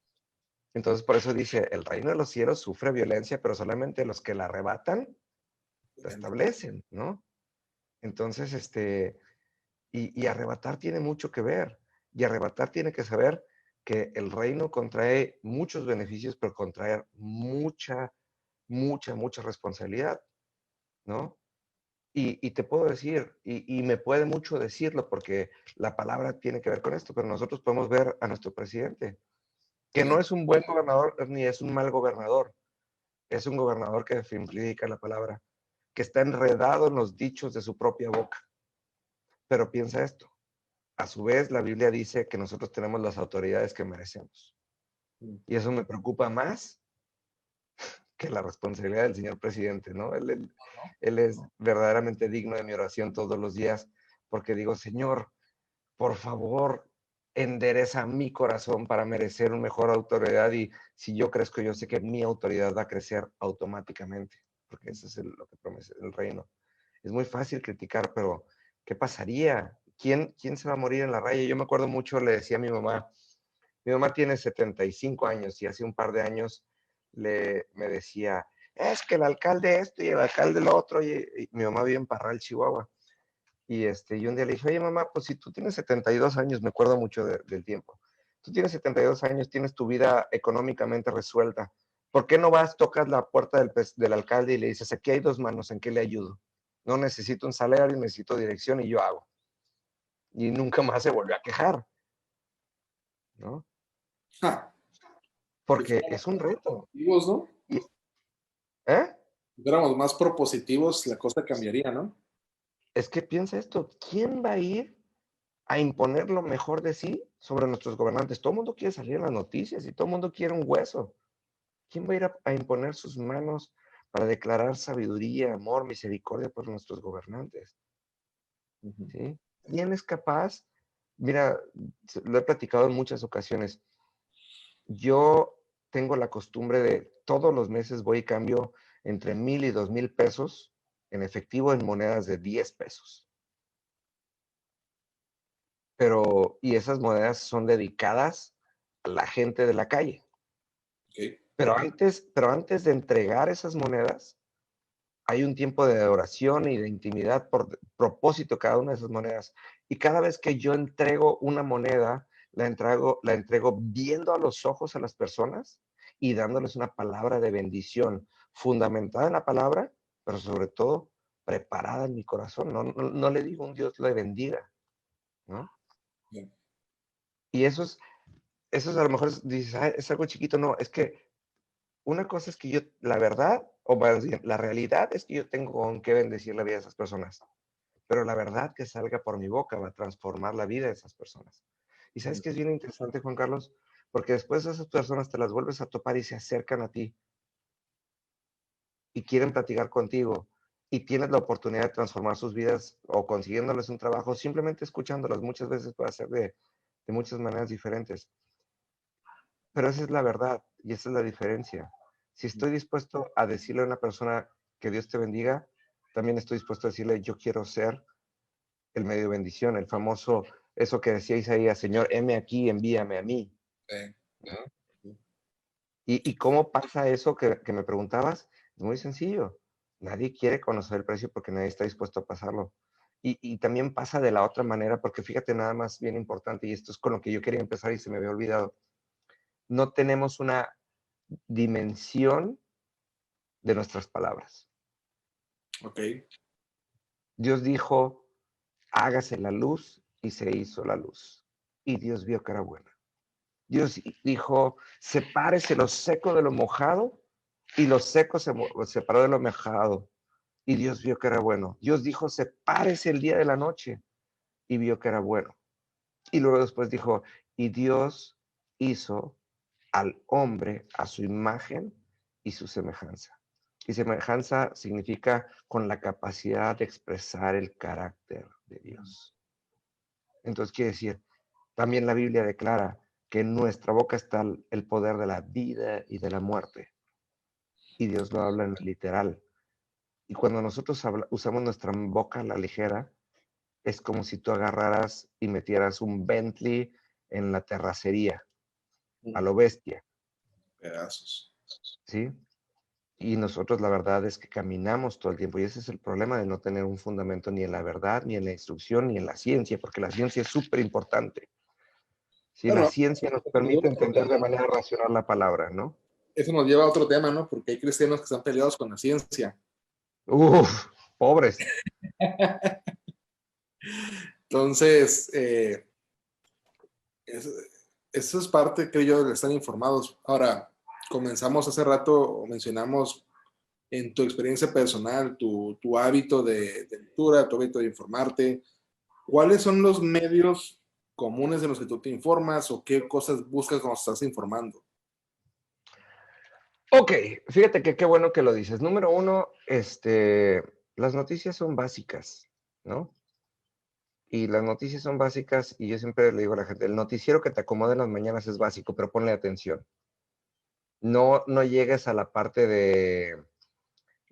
Entonces por eso dice, el reino de los cielos sufre violencia, pero solamente los que la arrebatan la establecen, ¿no? Entonces, y arrebatar tiene mucho que ver, y arrebatar tiene que saber que el reino contrae muchos beneficios, pero contrae mucha responsabilidad, ¿no? Y te puedo decir, y me puede mucho decirlo porque la palabra tiene que ver con esto, pero nosotros podemos ver a nuestro presidente, que no es un buen gobernador ni es un mal gobernador, es un gobernador que simplifica la palabra, que está enredado en los dichos de su propia boca. Pero piensa esto, a su vez la Biblia dice que nosotros tenemos las autoridades que merecemos. Y eso me preocupa más que la responsabilidad del señor presidente, ¿no? Él es verdaderamente digno de mi oración todos los días, porque digo, Señor, por favor, endereza mi corazón para merecer una mejor autoridad y si yo crezco, yo sé que mi autoridad va a crecer automáticamente, porque eso es lo que promete el reino. Es muy fácil criticar, pero ¿qué pasaría? ¿Quién se va a morir en la raya? Yo me acuerdo mucho, le decía a mi mamá tiene 75 años y hace un par de años me decía, es que el alcalde esto y el alcalde lo otro, y mi mamá vive en Parral, Chihuahua. Y un día le dije, oye mamá, pues si tú tienes 72 años, me acuerdo mucho del tiempo, tú tienes 72 años, tienes tu vida económicamente resuelta, ¿Por qué no vas, tocas la puerta del alcalde y le dices, aquí hay 2 manos, ¿en qué le ayudo? No necesito un salario, necesito dirección y yo hago. Y nunca más se volvió a quejar, ¿no? Ja, si Porque fuéramos es un reto. propositivos, ¿no? ¿Eh? Si fuéramos más propositivos, la cosa cambiaría, ¿no? Es que piensa esto, ¿quién va a ir a imponer lo mejor de sí sobre nuestros gobernantes? Todo el mundo quiere salir en las noticias y todo el mundo quiere un hueso. ¿Quién va a ir a imponer sus manos para declarar sabiduría, amor, misericordia por nuestros gobernantes? ¿Sí? ¿Quién es capaz? Mira, lo he platicado en muchas ocasiones. Yo tengo la costumbre de todos los meses voy y cambio entre 1,000 y 2,000 pesos en efectivo en monedas de 10 pesos. Y esas monedas son dedicadas a la gente de la calle. Okay. Pero antes de entregar esas monedas, hay un tiempo de oración y de intimidad por propósito cada una de esas monedas. Y cada vez que yo entrego una moneda, la entrego viendo a los ojos a las personas y dándoles una palabra de bendición, fundamentada en la palabra, pero sobre todo preparada en mi corazón. No le digo un Dios le bendiga, ¿no? Bien. Y eso es a lo mejor dices, "Ah, es algo chiquito". No, es que una cosa es que yo, la verdad, o más bien, la realidad es que yo tengo con qué bendecir la vida de esas personas, pero la verdad que salga por mi boca va a transformar la vida de esas personas. ¿Y sabes qué es bien interesante, Juan Carlos? Porque después esas personas te las vuelves a topar y se acercan a ti y quieren platicar contigo y tienes la oportunidad de transformar sus vidas o consiguiéndoles un trabajo, simplemente escuchándolos. Muchas veces puede ser de muchas maneras diferentes. Pero esa es la verdad y esa es la diferencia. Si estoy dispuesto a decirle a una persona que Dios te bendiga, también estoy dispuesto a decirle, yo quiero ser el medio de bendición, el famoso, eso que decía Isaías, Señor, heme aquí, envíame a mí. Sí. ¿No? ¿Y cómo pasa eso que me preguntabas? Es muy sencillo. Nadie quiere conocer el precio porque nadie está dispuesto a pasarlo. Y también pasa de la otra manera, porque fíjate nada más bien importante, y esto es con lo que yo quería empezar y se me había olvidado. No tenemos una dimensión de nuestras palabras. Ok. Dios dijo, hágase la luz y se hizo la luz. Y Dios vio que era buena. Dios dijo, sepárese lo seco de lo mojado y lo seco se separó de lo mojado. Y Dios vio que era bueno. Dios dijo, sepárese el día de la noche y vio que era bueno. Y luego después dijo, y Dios hizo al hombre a su imagen y su semejanza. Y semejanza significa con la capacidad de expresar el carácter de Dios. Entonces quiere decir, también la Biblia declara que en nuestra boca está el poder de la vida y de la muerte. Y Dios lo habla en literal. Y cuando nosotros usamos nuestra boca a la ligera, es como si tú agarraras y metieras un Bentley en la terracería, a lo bestia, Pedazos. ¿sí? Y nosotros la verdad es que caminamos todo el tiempo y ese es el problema de no tener un fundamento ni en la verdad, ni en la instrucción, ni en la ciencia, porque la ciencia es súper importante. Sí, la Bueno, ciencia nos permite entender de manera racional la palabra, ¿no? eso nos lleva a otro tema, ¿no? Porque hay cristianos que están peleados con la ciencia. Uf, pobres. Entonces, es- eso es parte, creo yo, de estar informados. Ahora, comenzamos hace rato, o mencionamos en tu experiencia personal, tu hábito de lectura, tu hábito de informarte. ¿Cuáles son los medios comunes en los que tú te informas o qué cosas buscas cuando estás informando? Ok, fíjate que qué bueno que lo dices. Número uno, las noticias son básicas, ¿no? Y las noticias son básicas y yo siempre le digo a la gente, el noticiero que te acomode en las mañanas es básico, pero ponle atención. No llegues a la parte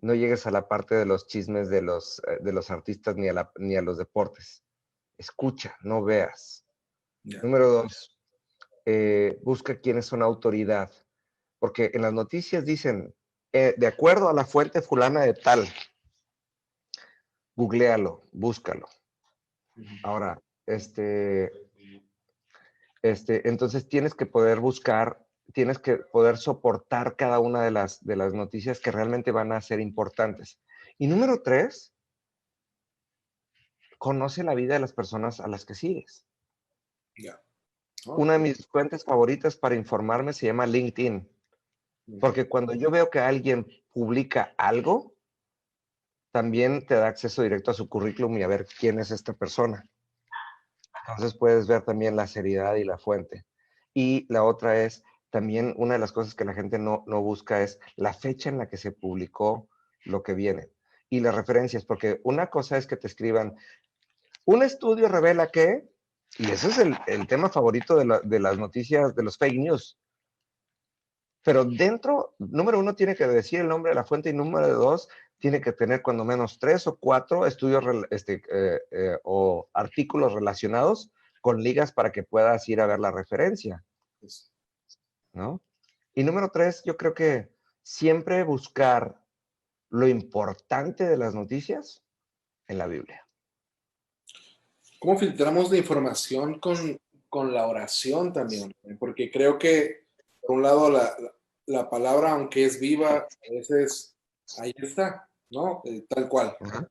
no llegues a la parte de los chismes de los artistas ni a los deportes. Escucha, no veas. Ya. Número dos, busca quiénes son autoridad, porque en las noticias dicen, de acuerdo a la fuente fulana de tal, googlealo, búscalo. Ahora, entonces tienes que poder buscar tienes que poder soportar cada una de las noticias que realmente van a ser importantes. Y número 3, conoce la vida de las personas a las que sigues. Ya. Una de Ok. mis fuentes favoritas para informarme se llama LinkedIn, porque cuando yo veo que alguien publica algo, también te da acceso directo a su currículum y a ver quién es esta persona. Entonces puedes ver también la seriedad y la fuente. Y la otra es, también una de las cosas que la gente no busca es la fecha en la que se publicó lo que viene. Y las referencias, porque una cosa es que te escriban, un estudio revela que, y ese es el tema favorito de las noticias, de los fake news. Pero dentro, número 1, tiene que decir el nombre de la fuente y número 2, tiene que tener cuando menos 3 o 4 estudios o artículos relacionados con ligas para que puedas ir a ver la referencia, Pues, ¿no? Y número 3, yo creo que siempre buscar lo importante de las noticias en la Biblia. ¿cómo filtramos la información con la oración también? Porque creo que, por un lado, la palabra, aunque es viva, a veces ahí está, ¿no? Tal cual. Ajá.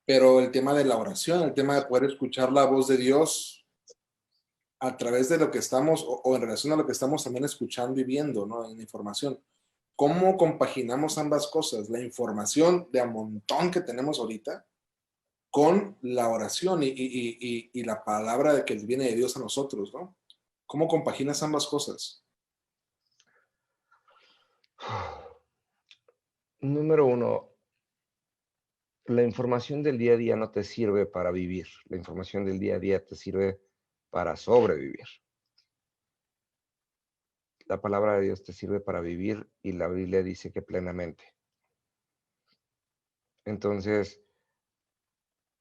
Pero el tema de la oración, el tema de poder escuchar la voz de Dios a través de lo que estamos, o en relación a lo que estamos también escuchando y viendo, ¿no? En información. ¿Cómo compaginamos ambas cosas? La información de a montón que tenemos ahorita con la oración y la palabra de que viene de Dios a nosotros, ¿no? ¿Cómo compaginas ambas cosas? Número 1, la información del día a día no te sirve para vivir. La información del día a día te sirve para sobrevivir. La palabra de Dios te sirve para vivir y la Biblia dice que plenamente. Entonces,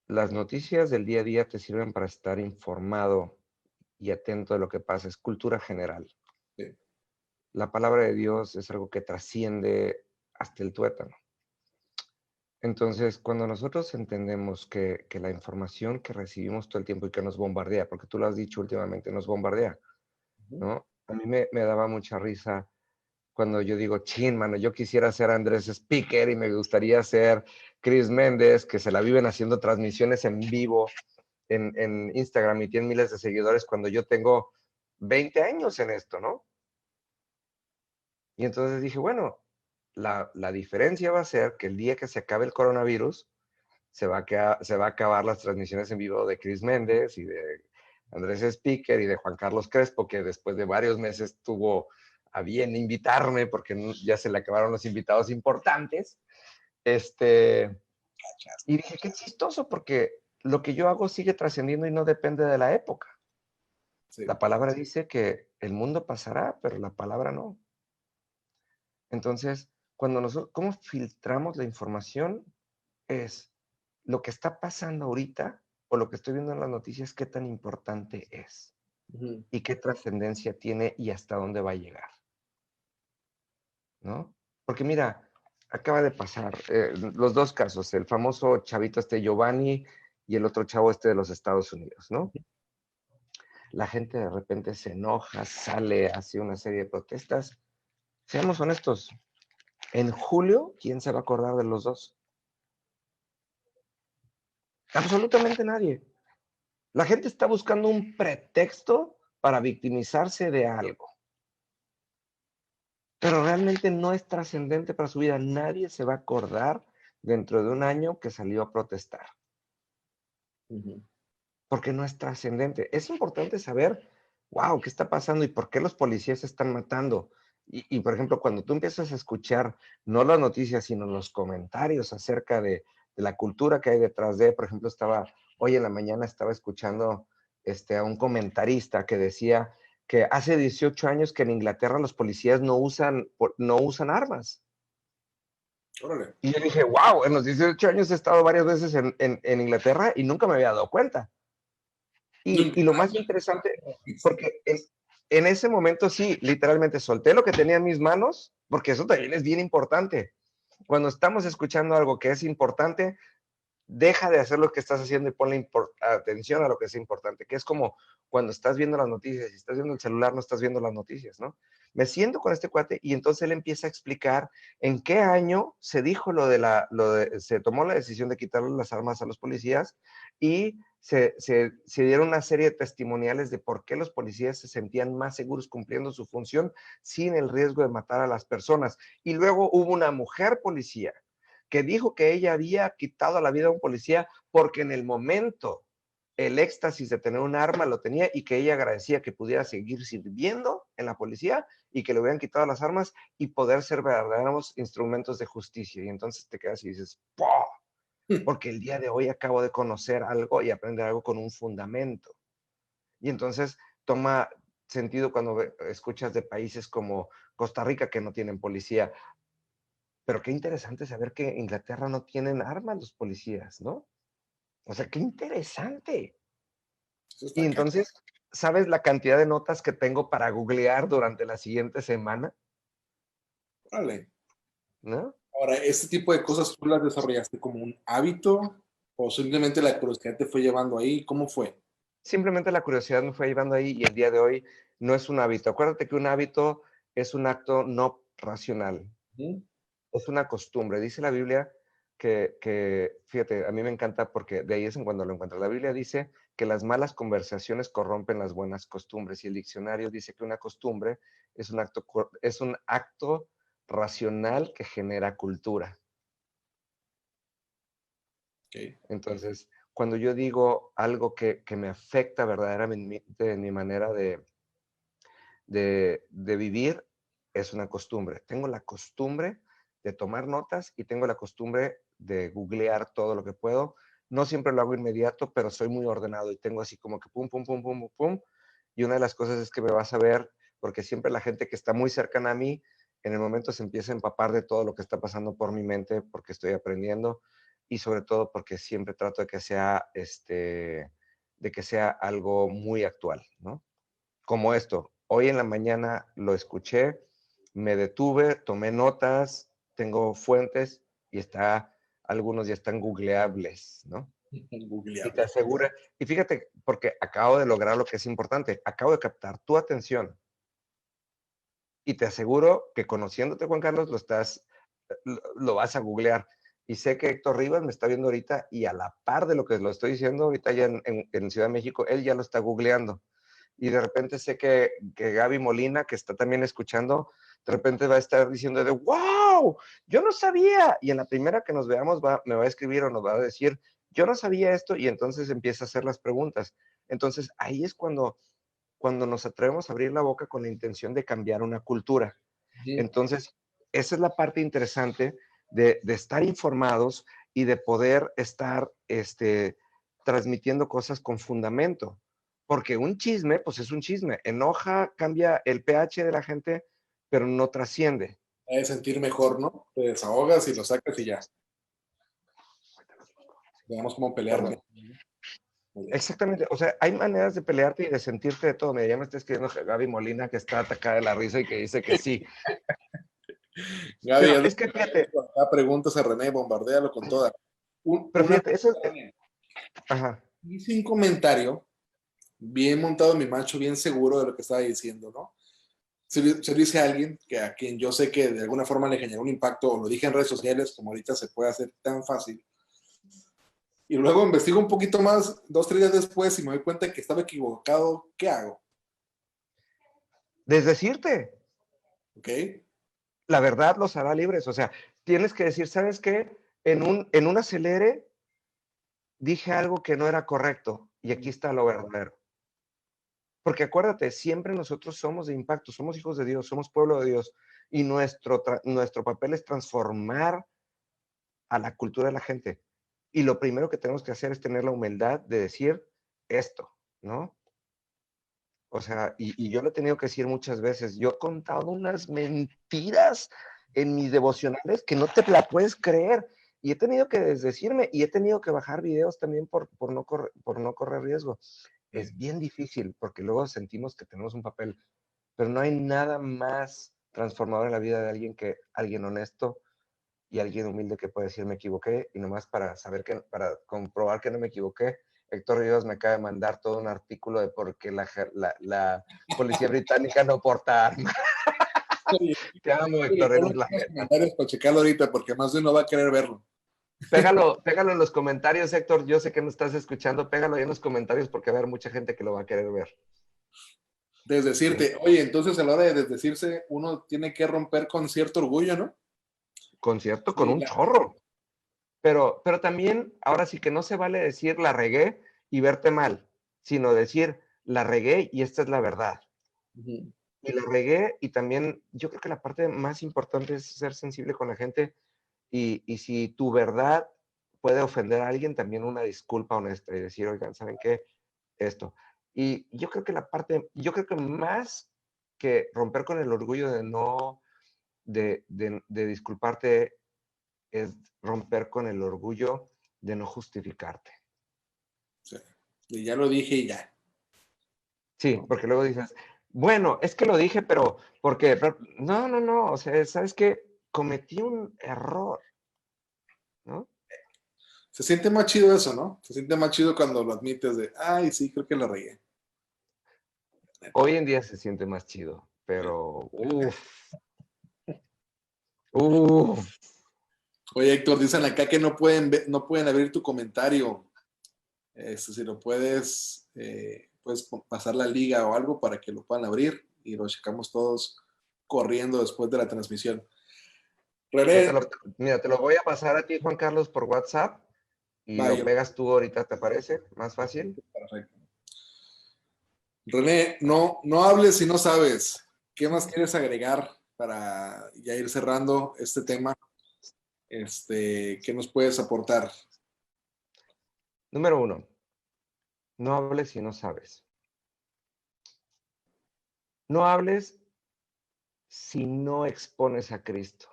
las noticias del día a día te sirven para estar informado y atento de lo que pasa. Es cultura general. Sí. La palabra de Dios es algo que trasciende hasta el tuétano. Entonces, cuando nosotros entendemos que la información que recibimos todo el tiempo y que nos bombardea, porque tú lo has dicho últimamente, nos bombardea, Ujú. ¿no? A mí me daba mucha risa cuando yo digo, chin, mano, yo quisiera ser Andrés Speaker y me gustaría ser Chris Méndez, que se la viven haciendo transmisiones en vivo en Instagram y tienen miles de seguidores cuando yo tengo 20 años en esto, ¿no? Y entonces dije, bueno, la diferencia va a ser que el día que se acabe el coronavirus, se va a acabar las transmisiones en vivo de Chris Méndez y de Andrés Speaker y de Juan Carlos Crespo, que después de varios meses tuvo a bien invitarme porque ya se le acabaron los invitados importantes. Y dije, qué chistoso, porque lo que yo hago sigue trascendiendo y no depende de la época. Sí. La palabra dice que el mundo pasará, pero la palabra no. Entonces, cuando nosotros, ¿cómo filtramos la información? Es lo que está pasando ahorita o lo que estoy viendo en las noticias, qué tan importante es Ujú. y qué trascendencia tiene y hasta dónde va a llegar, ¿no? Porque mira, acaba de pasar los dos casos, el famoso chavito Giovanni y el otro chavo de los Estados Unidos, ¿no? La gente de repente se enoja, sale, hace una serie de protestas. Seamos honestos, en julio, ¿quién se va a acordar de los dos? Absolutamente nadie. La gente está buscando un pretexto para victimizarse de algo, pero realmente no es trascendente para su vida. Nadie se va a acordar dentro de un año que salió a protestar, Ujú. porque no es trascendente. Es importante saber, wow, ¿qué está pasando y por qué los policías se están matando? Por ejemplo, cuando tú empiezas a escuchar no las noticias, sino los comentarios acerca de la cultura que hay detrás de, por ejemplo, hoy en la mañana estaba escuchando a un comentarista que decía que hace 18 años que en Inglaterra los policías no usan armas. Órale. Y yo dije, wow, en los 18 años he estado varias veces en Inglaterra y nunca me había dado cuenta. Y lo más interesante, porque en ese momento sí, literalmente solté lo que tenía en mis manos, porque eso también es bien importante. Cuando estamos escuchando algo que es importante, deja de hacer lo que estás haciendo y ponle atención a lo que es importante, que es como cuando estás viendo las noticias, si estás viendo el celular no estás viendo las noticias, ¿no? Me siento con este cuate y entonces él empieza a explicar en qué año se dijo se tomó la decisión de quitarle las armas a los policías y se dieron una serie de testimoniales de por qué los policías se sentían más seguros cumpliendo su función sin el riesgo de matar a las personas. Y luego hubo una mujer policía que dijo que ella había quitado la vida a un policía porque en el momento el éxtasis de tener un arma lo tenía y que ella agradecía que pudiera seguir sirviendo en la policía y que le hubieran quitado las armas y poder ser verdaderos instrumentos de justicia. Y entonces te quedas y dices, ¡poh! Porque el día de hoy acabo de conocer algo y aprender algo con un fundamento. Y entonces toma sentido cuando escuchas de países como Costa Rica que no tienen policía. Pero qué interesante saber que en Inglaterra no tienen armas los policías, ¿no? O sea, qué interesante. Eso Y está cañón. entonces, ¿sabes la cantidad de notas que tengo para googlear durante la siguiente semana? Vale. ¿No? Ahora, ¿este tipo de cosas tú las desarrollaste como un hábito o simplemente la curiosidad te fue llevando ahí? ¿Cómo fue? Simplemente la curiosidad me fue llevando ahí y el día de hoy no es un hábito. Acuérdate que un hábito es un acto no racional. Ujú. Es una costumbre. Dice la Biblia fíjate, a mí me encanta porque de ahí es en cuando lo encuentro. La Biblia dice que las malas conversaciones corrompen las buenas costumbres y el diccionario dice que una costumbre es un acto racional que genera cultura. Ok. Entonces, cuando yo digo algo que me afecta verdaderamente en mi manera de vivir, es una costumbre. Tengo la costumbre de tomar notas y tengo la costumbre de googlear todo lo que puedo. No siempre lo hago inmediato, pero soy muy ordenado y tengo así como que pum, pum, pum, pum, pum, pum. Y una de las cosas es que me vas a ver, porque siempre la gente que está muy cercana a mí, en el momento se empieza a empapar de todo lo que está pasando por mi mente, porque estoy aprendiendo y sobre todo porque siempre trato de que sea algo muy actual, ¿no? Como esto. Hoy en la mañana lo escuché, me detuve, tomé notas, tengo fuentes y algunos ya están googleables, ¿no? Y te Googleable. asegura, y fíjate, porque acabo de lograr lo que es importante, acabo de captar tu atención y te aseguro que conociéndote, Juan Carlos, lo vas a googlear. Y sé que Héctor Rivas me está viendo ahorita y a la par de lo que lo estoy diciendo ahorita ya en Ciudad de México, él ya lo está googleando y de repente sé que Gaby Molina, que está también escuchando, de repente va a estar diciendo de, wow, yo no sabía. Y en la primera que nos veamos me va a escribir o nos va a decir, yo no sabía esto, y entonces empieza a hacer las preguntas. Entonces ahí es cuando nos atrevemos a abrir la boca con la intención de cambiar una cultura. Ujú. Entonces, esa es la parte interesante de estar informados y de poder estar transmitiendo cosas con fundamento. Porque un chisme, pues es un chisme. Enoja, cambia el pH de la gente, pero no trasciende. Hay de sentir mejor, ¿no? Te desahogas y lo sacas y ya. Veamos cómo pelear. Cuando, exactamente, o sea, hay maneras de pelearte y de sentirte de todo. Mira, ya me está escribiendo Gaby Molina que está atacada de la risa y que dice que sí. Gaby, Pero es que fíjate, da preguntas a René, bombardéalo con toda. pero Una fíjate, eso, pregunta, René. ajá. Hice un comentario bien montado en mi macho, bien seguro de lo que estaba diciendo, ¿no? Se lo dice a alguien a quien yo sé que de alguna forma le generó un impacto, o lo dije en redes sociales, como ahorita se puede hacer tan fácil. Y luego investigo un poquito más, 2, 3 días después, y me doy cuenta que estaba equivocado. ¿Qué hago? Desdecirte. ¿Ok? La verdad los hará libres. O sea, tienes que decir, ¿sabes qué? En un acelere dije algo que no era correcto y aquí está lo verdadero. Porque acuérdate, siempre nosotros somos de impacto, somos hijos de Dios, somos pueblo de Dios y nuestro papel es transformar a la cultura de la gente. Y lo primero que tenemos que hacer es tener la humildad de decir esto, ¿no? O sea, y yo lo he tenido que decir muchas veces. Yo he contado unas mentiras en mis devocionales que no te la puedes creer. Y he tenido que desdecirme y he tenido que bajar videos también por no correr riesgo. Es bien difícil porque luego sentimos que tenemos un papel, pero no hay nada más transformador en la vida de alguien que alguien honesto y alguien humilde que puede decir me equivoqué, y nomás para saber que, para comprobar que no me equivoqué, Héctor Rivas me acaba de mandar todo un artículo de por qué la policía británica no porta armas. Oye, Te amo, oye, Héctor, ponlo eres en la los neta. comentarios para checarlo ahorita, porque más de uno va a querer verlo. Pégalo en los comentarios, Héctor. Yo sé que no estás escuchando, pégalo ahí en los comentarios porque va a haber mucha gente que lo va a querer ver. Sí, Desdecirte, oye, entonces a la hora de desdecirse, uno tiene que romper con cierto orgullo, ¿no? concierto con Sí, un chorro. Pero también, ahora sí que no se vale decir la regué y verte mal, sino decir la regué y esta es la verdad. Ujú. Y la regué y también yo creo que la parte más importante es ser sensible con la gente y si tu verdad puede ofender a alguien, también una disculpa honesta y decir, oigan, ¿saben qué? Esto. Y yo creo que más que romper con el orgullo de no, de disculparte, es romper con el orgullo de no justificarte. Sí. Y ya lo dije y ya. Sí, porque luego dices, bueno, es que lo dije, pero porque no, no, no, o sea, ¿sabes qué? Cometí un error, ¿no? Se siente más chido eso, ¿no? Se siente más chido cuando lo admites de, ay, sí, creo que la regué. Hoy en día se siente más chido, pero uff. Oye, Héctor, dicen acá que no pueden abrir tu comentario. Si lo puedes pasar la liga o algo para que lo puedan abrir y lo checamos todos corriendo después de la transmisión. René, Mira, te lo voy a pasar a ti, Juan Carlos, por WhatsApp y lo vaya, pegas tú ahorita, ¿te parece? ¿Más fácil? perfecto. René, no hables si no sabes. ¿Qué más quieres agregar para ya ir cerrando este tema? ¿Qué nos puedes aportar? Número 1, no hables si no sabes. No hables si no expones a Cristo.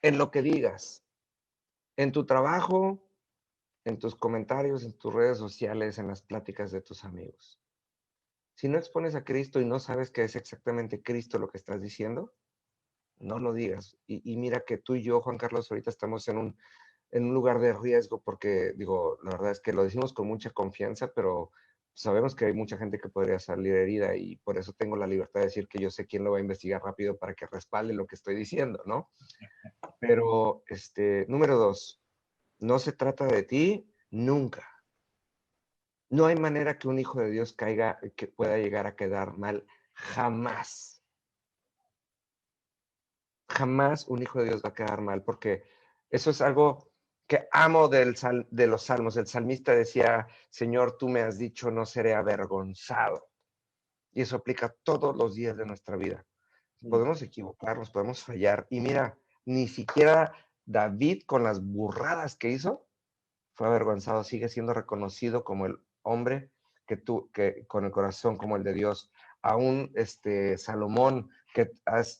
En lo que digas, en tu trabajo, en tus comentarios, en tus redes sociales, en las pláticas de tus amigos. Si no expones a Cristo y no sabes que es exactamente Cristo lo que estás diciendo, no lo digas. Y mira que tú y yo, Juan Carlos, ahorita estamos en un lugar de riesgo porque, digo, la verdad es que lo decimos con mucha confianza, pero sabemos que hay mucha gente que podría salir herida y por eso tengo la libertad de decir que yo sé quién lo va a investigar rápido para que respalde lo que estoy diciendo, ¿no? Pero, número 2, no se trata de ti nunca. No hay manera que un hijo de Dios caiga, que pueda llegar a quedar mal, jamás. Jamás un hijo de Dios va a quedar mal, porque eso es algo que amo de los salmos. El salmista decía, Señor, tú me has dicho, no seré avergonzado. Y eso aplica todos los días de nuestra vida. Podemos equivocarnos, podemos fallar. Y mira, ni siquiera David, con las burradas que hizo, fue avergonzado. Sigue siendo reconocido como el hombre que con el corazón como el de Dios. Aún Salomón, que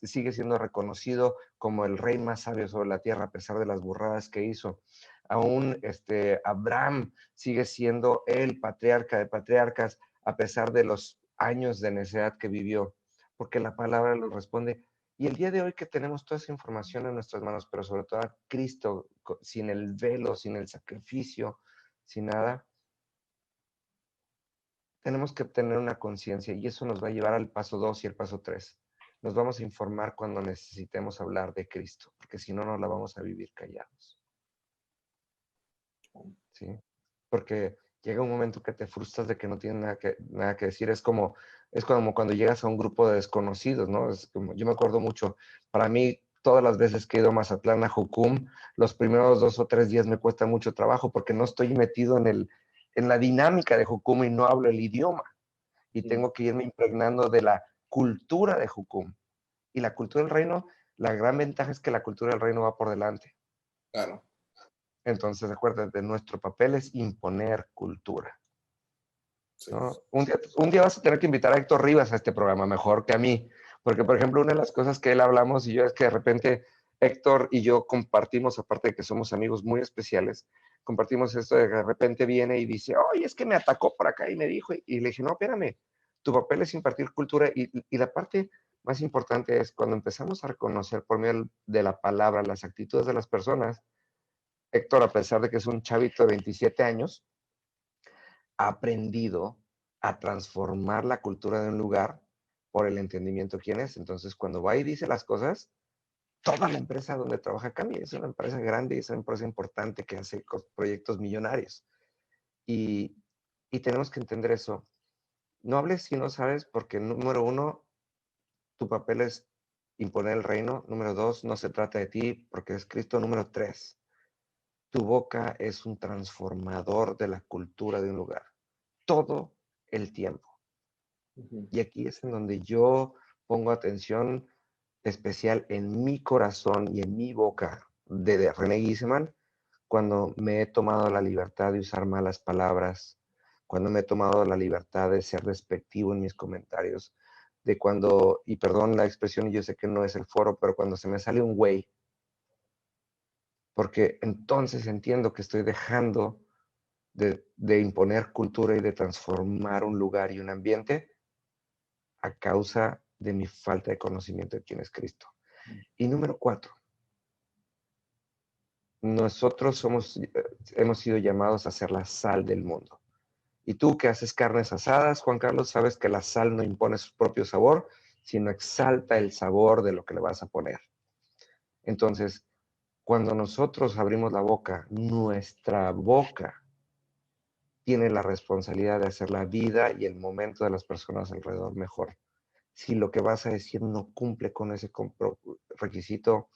sigue siendo reconocido como el rey más sabio sobre la tierra, a pesar de las burradas que hizo. Aún Abraham sigue siendo el patriarca de patriarcas, a pesar de los años de necedad que vivió, porque la palabra lo responde. Y el día de hoy que tenemos toda esa información en nuestras manos, pero sobre todo a Cristo, sin el velo, sin el sacrificio, sin nada, tenemos que tener una conciencia y eso nos va a llevar al paso 2 y el paso 3. Nos vamos a informar cuando necesitemos hablar de Cristo, porque si no, no la vamos a vivir callados. ¿Sí? Porque llega un momento que te frustras de que no tienes nada que decir. Es como cuando llegas a un grupo de desconocidos, ¿no? Yo me acuerdo mucho, para mí, todas las veces que he ido a Mazatlán, a Jucum, los primeros 2 o 3 días me cuesta mucho trabajo porque no estoy metido en la dinámica de Jucum y no hablo el idioma. Y tengo que irme impregnando de la cultura de Jucum. Y la cultura del reino, la gran ventaja es que la cultura del reino va por delante. Claro. Entonces, acuérdate, nuestro papel es imponer cultura. Sí. ¿No? Un día vas a tener que invitar a Héctor Rivas a este programa, mejor que a mí, porque por ejemplo, una de las cosas que él hablamos y yo es que de repente Héctor y yo compartimos, aparte de que somos amigos muy especiales, compartimos esto de que de repente viene y dice, oye, es que me atacó por acá y me dijo, y le dije, no, espérame, tu papel es impartir cultura y la parte más importante es cuando empezamos a reconocer por medio de la palabra las actitudes de las personas. Héctor, a pesar de que es un chavito de 27 años, ha aprendido a transformar la cultura de un lugar por el entendimiento de quién es. Entonces, cuando va y dice las cosas, toda la empresa donde trabaja cambia. Es una empresa grande, es una empresa importante que hace proyectos millonarios. Y, y tenemos que entender eso. No hables si no sabes, porque número uno, tu papel es imponer el reino. Número dos, no se trata de ti porque es Cristo. Número tres, tu boca es un transformador de la cultura de un lugar. Todo el tiempo. Ujú. Y aquí es en donde yo pongo atención especial en mi corazón y en mi boca de René Giseman, cuando me he tomado la libertad de usar malas palabras, cuando me he tomado la libertad de ser despectivo en mis comentarios, de cuando, y perdón la expresión, yo sé que no es el foro, pero cuando se me sale un güey, porque entonces entiendo que estoy dejando de imponer cultura y de transformar un lugar y un ambiente a causa de mi falta de conocimiento de quién es Cristo. Y número cuatro, nosotros hemos sido llamados a ser la sal del mundo. Y tú que haces carnes asadas, Juan Carlos, sabes que la sal no impone su propio sabor, sino exalta el sabor de lo que le vas a poner. Entonces, cuando nosotros abrimos la boca, nuestra boca tiene la responsabilidad de hacer la vida y el momento de las personas alrededor mejor. Si lo que vas a decir no cumple con ese requisito,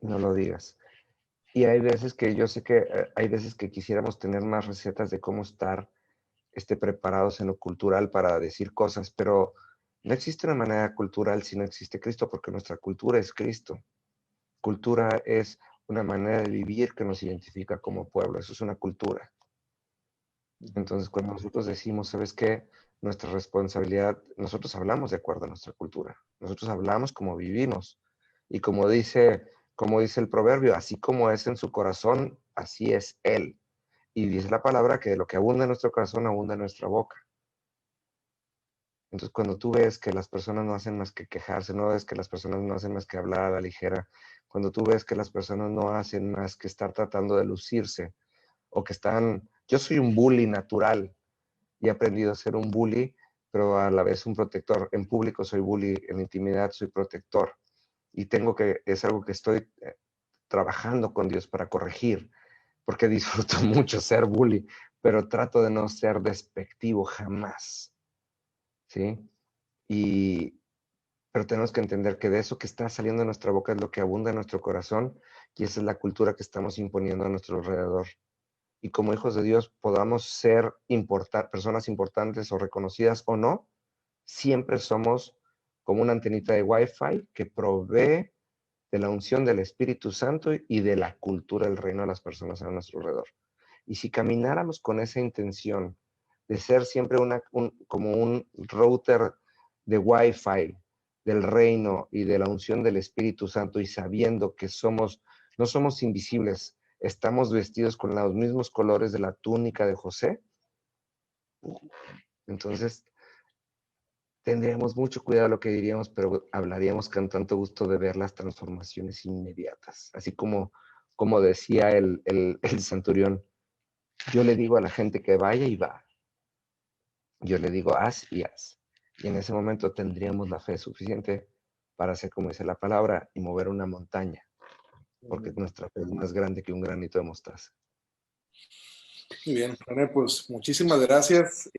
no lo digas. Y hay veces que yo sé que hay veces que quisiéramos tener más recetas de cómo estar preparados en lo cultural para decir cosas, pero no existe una manera cultural si no existe Cristo, porque nuestra cultura es Cristo. Cultura es una manera de vivir que nos identifica como pueblo, eso es una cultura. Entonces, cuando nosotros decimos, ¿sabes qué? Nuestra responsabilidad, nosotros hablamos de acuerdo a nuestra cultura, nosotros hablamos como vivimos. Y como dice el proverbio, así como es en su corazón, así es él. Y dice la palabra que de lo que abunda en nuestro corazón, abunda en nuestra boca. Entonces, cuando tú ves que las personas no hacen más que quejarse, no ves que las personas no hacen más que hablar a la ligera, cuando tú ves que las personas no hacen más que estar tratando de lucirse, o que están, yo soy un bully natural y he aprendido a ser un bully, pero a la vez un protector. En público soy bully, en intimidad soy protector. Y es algo que estoy trabajando con Dios para corregir, porque disfruto mucho ser bully, pero trato de no ser despectivo jamás, ¿sí? Y, pero tenemos que entender que de eso que está saliendo de nuestra boca es lo que abunda en nuestro corazón y esa es la cultura que estamos imponiendo a nuestro alrededor. Y como hijos de Dios podamos ser personas importantes o reconocidas o no, siempre somos como una antenita de Wi-Fi que provee de la unción del Espíritu Santo y de la cultura del reino de las personas a nuestro alrededor. Y si camináramos con esa intención de ser siempre como un router de Wi-Fi del reino y de la unción del Espíritu Santo y sabiendo que no somos invisibles, estamos vestidos con los mismos colores de la túnica de José, entonces tendríamos mucho cuidado lo que diríamos, pero hablaríamos con tanto gusto de ver las transformaciones inmediatas. Así como decía el centurión, yo le digo a la gente que vaya y va. Yo le digo, haz y haz. Y en ese momento tendríamos la fe suficiente para hacer como dice la palabra y mover una montaña, porque nuestra fe es más grande que un granito de mostaza. Muy bien, René, pues muchísimas gracias.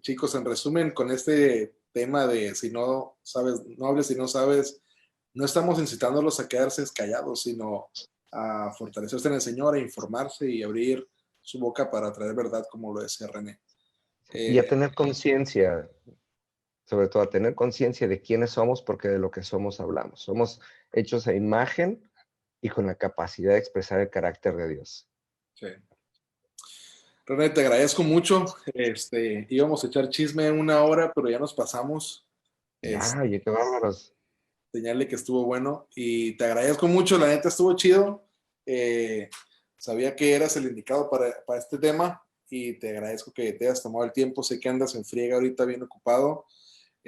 Chicos, en resumen, con este tema de si no sabes, no hables si no sabes, no estamos incitándolos a quedarse callados, sino a fortalecerse en el Señor, a informarse y abrir su boca para traer verdad, como lo decía René. Y a Eh, tener conciencia, sobre todo a tener conciencia de quiénes somos, porque de lo que somos hablamos. Somos hechos a imagen y con la capacidad de expresar el carácter de Dios. sí. René, te agradezco mucho. Íbamos a echar chisme 1 hora, pero ya nos pasamos. Ya, oye, qué bárbaros. Señale que estuvo bueno y te agradezco mucho, la neta estuvo chido. Eh, Sabía que eras el indicado para este tema y te agradezco que te hayas tomado el tiempo. Sé que andas en friega ahorita bien ocupado.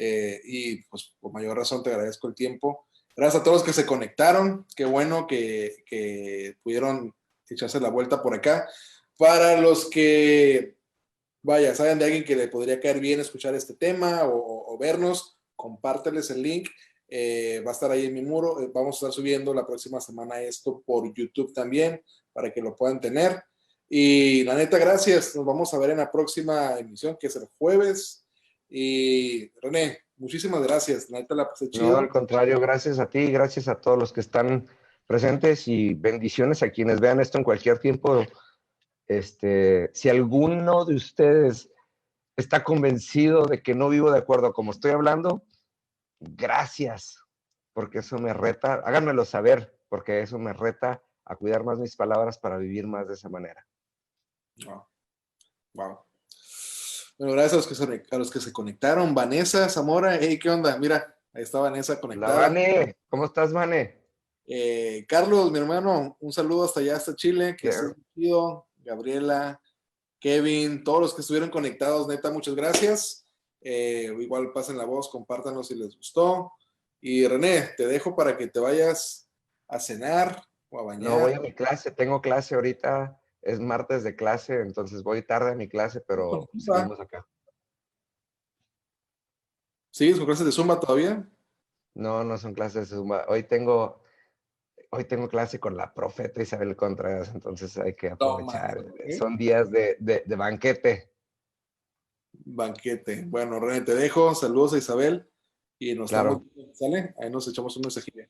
y pues por mayor razón te agradezco el tiempo. Gracias a todos los que se conectaron, qué bueno que pudieron echarse la vuelta por acá. Para los que, vaya, saben de alguien que le podría caer bien escuchar este tema o vernos, compárteles el link. Va a estar ahí en mi muro. Vamos a estar subiendo la próxima semana esto por YouTube también, para que lo puedan tener. Y la neta, gracias. Nos vamos a ver en la próxima emisión, que es el jueves. Y René, muchísimas gracias. La neta la pasé No, chido. al contrario, gracias a ti, gracias a todos los que están presentes y bendiciones a quienes vean esto en cualquier tiempo. Si alguno de ustedes está convencido de que no vivo de acuerdo a como estoy hablando, gracias, porque eso me reta, háganmelo saber, porque eso me reta a cuidar más mis palabras para vivir más de esa manera. Wow. Wow. Bueno, gracias a los que se conectaron. Vanessa Zamora, hey, ¿qué onda? Mira, ahí está Vanessa Hola, conectada. Vane, ¿cómo estás, Vane? Carlos, mi hermano, un saludo hasta allá, hasta Chile, que estés chido. Gabriela, Kevin, todos los que estuvieron conectados, neta, muchas gracias. Igual pasen la voz, compártanos si les gustó. Y René, te dejo para que te vayas a cenar o a No, bañar. voy a mi clase, tengo clase ahorita, es martes de clase, entonces voy tarde a mi clase, pero seguimos acá. ¿Sigues con clases de Zumba todavía? No, no son clases de Zumba. Hoy tengo clase con la profeta Isabel Contreras, entonces hay que Toma. aprovechar. ¿Eh? Son días de banquete. Banquete. Bueno, René, te dejo. Saludos a Isabel y nos estamos Claro. viendo, ¿sale? Ahí nos echamos un mensajillo.